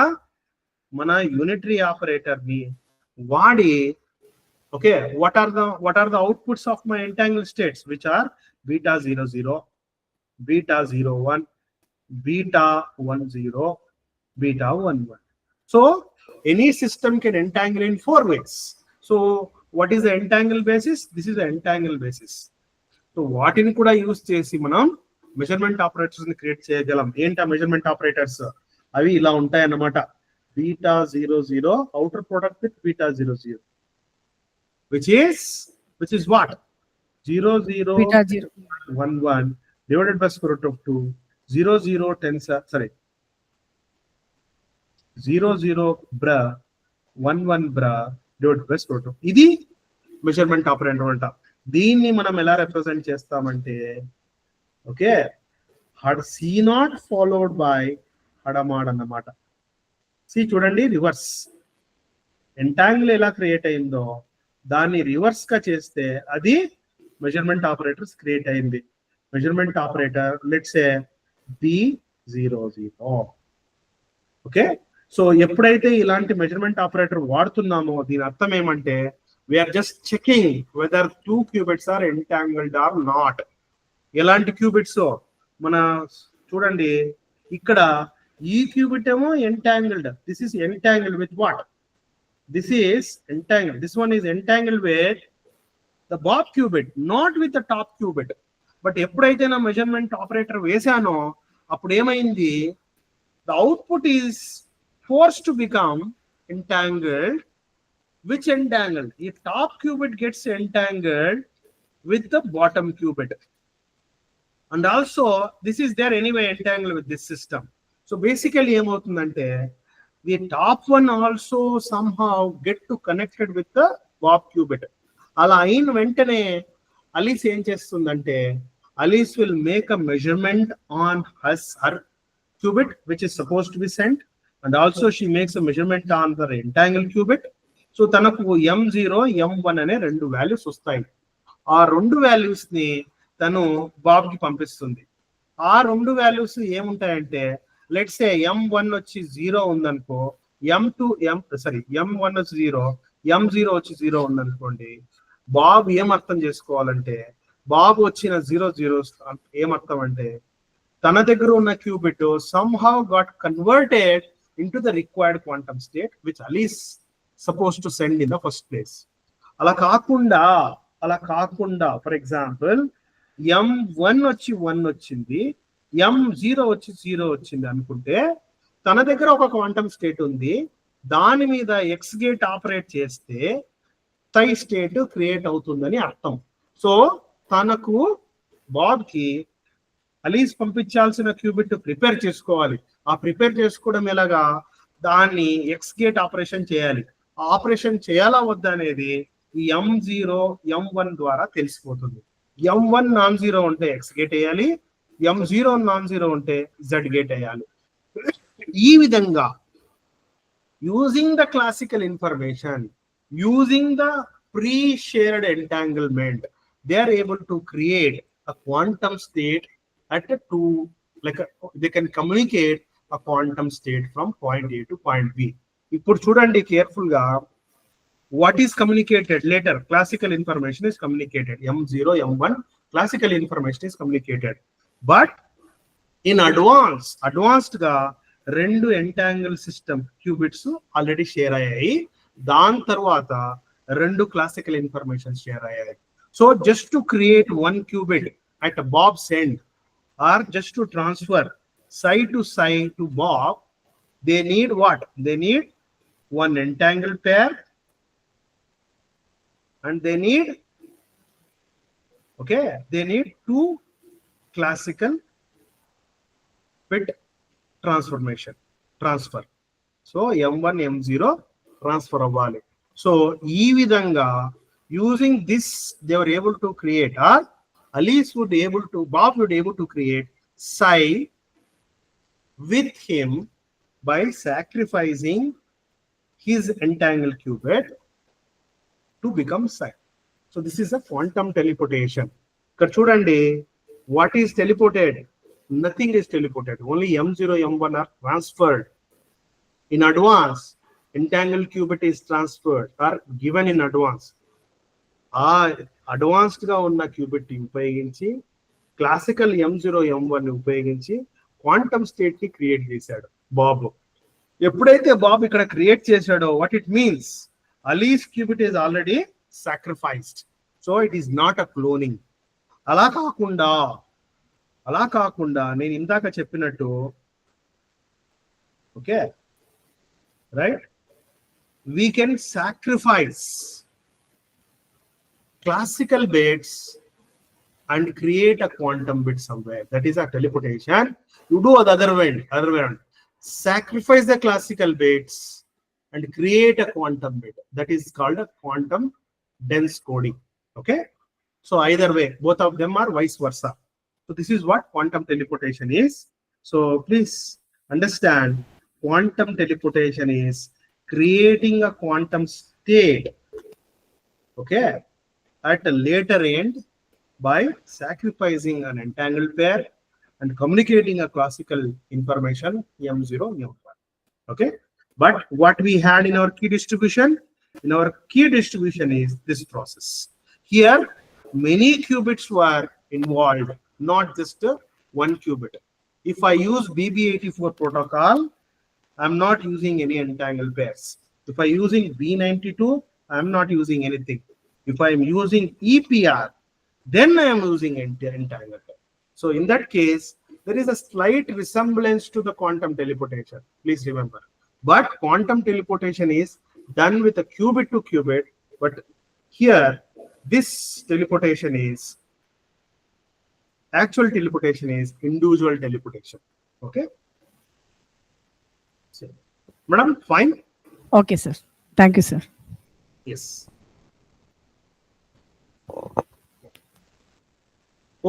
S1: మన unitary operator ని వాడి, okay, what are the outputs of my entangled states, which are beta 00, beta 01, beta 10, beta 11. So any system can entangle in 4 ways. So what is the entangle basis? This is the entangle basis. So వాటిని కూడా use చేసి మనం measurement operators ని create చేయగలం. ఏంటి ఆ measurement operators? అవి ఇలా ఉంటాయి అన్నమాట. Beta 00 outer product with beta 00, which is what? 00
S4: Beta 0.
S1: 11 divided by square root of 2, 00 tensor, sorry, 00 bra 11 bra divided by square root of. ఇది మెజర్మెంట్ ఆపరేటర్ అంట. దీన్ని మనం ఎలా రిప్రజెంట్ చేస్తామంటే, okay, C not followed by Hadamard అన్నమాట. C చూడండి, reverse entangle ఎలా create అయిందో దాన్ని రివర్స్ గా చేస్తే అది మెజర్మెంట్ ఆపరేటర్స్ క్రియేట్ అయింది. Measurement operator let's say B00. Okay, so ఎప్పుడైతే ఇలాంటి మెజర్మెంట్ ఆపరేటర్ వాడుతున్నామో దీని అర్థం ఏమంటే we are just checking whether 2 qubits are entangled or not. ఎలాంటి క్యూబిట్స్ మన చూడండి, ఇక్కడ ఈ క్యూబిట్ ఏమో entangled. This is entangled with what? This is entangled. This one is entangled with the Bob qubit, not with the top qubit. But ఎప్పుడైతే నా measurement operator వేసానో అప్పుడు ఏమైంది? The output is force to become entangled. Which entangled? The top qubit gets entangled with the bottom qubit. And also, this is there anyway entangled with this system. So basically, the top one also somehow get to connected with the Bob qubit. Ala ayin ventane Alice em chestundante, Alice will make a measurement on her qubit which is supposed to be sent, and also she makes a measurement on the entangled qubit. So తనకు M0 M1 అనే 2 values వస్తాయి. ఆ 2 values ని తను Bob కి పంపిస్తుంది. ఆ 2 values ఏముంటాయంటే, let's say M1 వచ్చి 0 ఉందనుకో, M1 వచ్చి 0, M0 వచ్చి 0 ఉందనుకోండి. బాబ్ ఏం అర్థం చేసుకోవాలంటే, బాబ్ వచ్చిన 0 ఏమర్థం అంటే తన దగ్గర ఉన్న cubit somehow got converted into the required quantum state which Alice supposed to send in the first place. అలా కాకుండా ఫర్ ఎగ్జాంపుల్ M1 వచ్చి 1 వచ్చింది, M0 వచ్చి 0 వచ్చింది అనుకుంటే తన దగ్గర ఒక క్వాంటమ్ స్టేట్ ఉంది. దాని మీద ఎక్స్ గేట్ ఆపరేట్ చేస్తే సై స్టేట్ క్రియేట్ అవుతుందని అర్థం. సో తనకు బాబ్ కి అలీస్ పంపించాల్సిన క్యూబిట్ ప్రిపేర్ చేసుకోవాలి. ఆ ప్రిపేర్ చేసుకోవడం ఎలాగా? దాన్ని ఎక్స్ గేట్ ఆపరేషన్ చేయాలి. ఆపరేషన్ చేయాలా వద్దా అనేది ఈ M0 M1 ద్వారా తెలిసిపోతుంది. M1 నాన్ జీరో ఉంటే ఎక్స్ గేట్ వేయాలి, M0 నాన్ జీరో ఉంటే జెడ్ గేట్ వేయాలి. ఈ విధంగా using the classical information, using the pre shared entanglement, they are able to create a quantum state at they can communicate a quantum state from point A to point B. ఇప్పుడు చూడండి careful గా, what is communicated later? Classical information is communicated. M0 M1 classical information is communicated. But in advanced గా 2 entangle system qubits already share అయ్యాయి. దాని తర్వాత 2 classical information share అయ్యాయి. So just to create 1 qubit at Bob's end, or just to transfer psi to psi to Bob, they need what? They need 1 entangled pair, and they need 2 classical bit transfer. So M1 M0 transfer avvali. So ee vidhanga using this they were able to create, or Alice Bob would able to create psi with him by sacrificing his entangled qubit to become psi. So this is a quantum teleportation. Ikkada chudandi, what is teleported? Nothing is teleported. Only M0 M1 are transferred. In advance, entangled qubit is transferred or given in advance. Advanced గా ఉన్న qubit ఉపయోగించి classical M0 M1 ఉపయోగించి quantum state ని create చేశాడు Bob. ఎప్పుడైతే Bob ఇక్కడ create చేశాడో, what it means, Alice qubit is already sacrificed. So it is not a cloning. అలా కాకుండా నేను ఇందాక చెప్పినట్టు, okay right, we can sacrifice classical bits and create a quantum bit somewhere. That is a teleportation. You do the other way around. Sacrifice the classical bits and create a quantum bit. That is called a quantum dense coding. Okay. So either way, both of them are vice versa. So this is what quantum teleportation is. So please understand, quantum teleportation is creating a quantum state, okay, at a later end by sacrificing an entangled pair and communicating a classical information M0, M1. Okay, but what we had in our key distribution, is this process. Here, many qubits were involved, not just one qubit. If I use BB84 protocol, I'm not using any entangled pairs. If I'm using B92, I'm not using anything. If I'm using EPR, then I am using entangled pair. So in that case, there is a slight resemblance to the quantum teleportation. Please remember. But quantum teleportation is done with a qubit to qubit. But here, this teleportation is, actual teleportation is individual teleportation. Okay. Madam, fine?
S4: Okay, sir. Thank you, sir.
S1: Yes.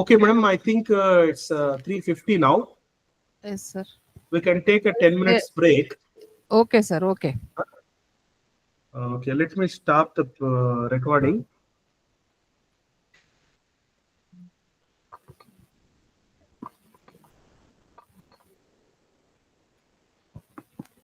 S1: Okay, madam, I think it's 3:50 now.
S3: Yes, sir.
S1: We can take a 10 minutes break.
S3: Okay, sir. Okay.
S1: Okay, let me stop the recording.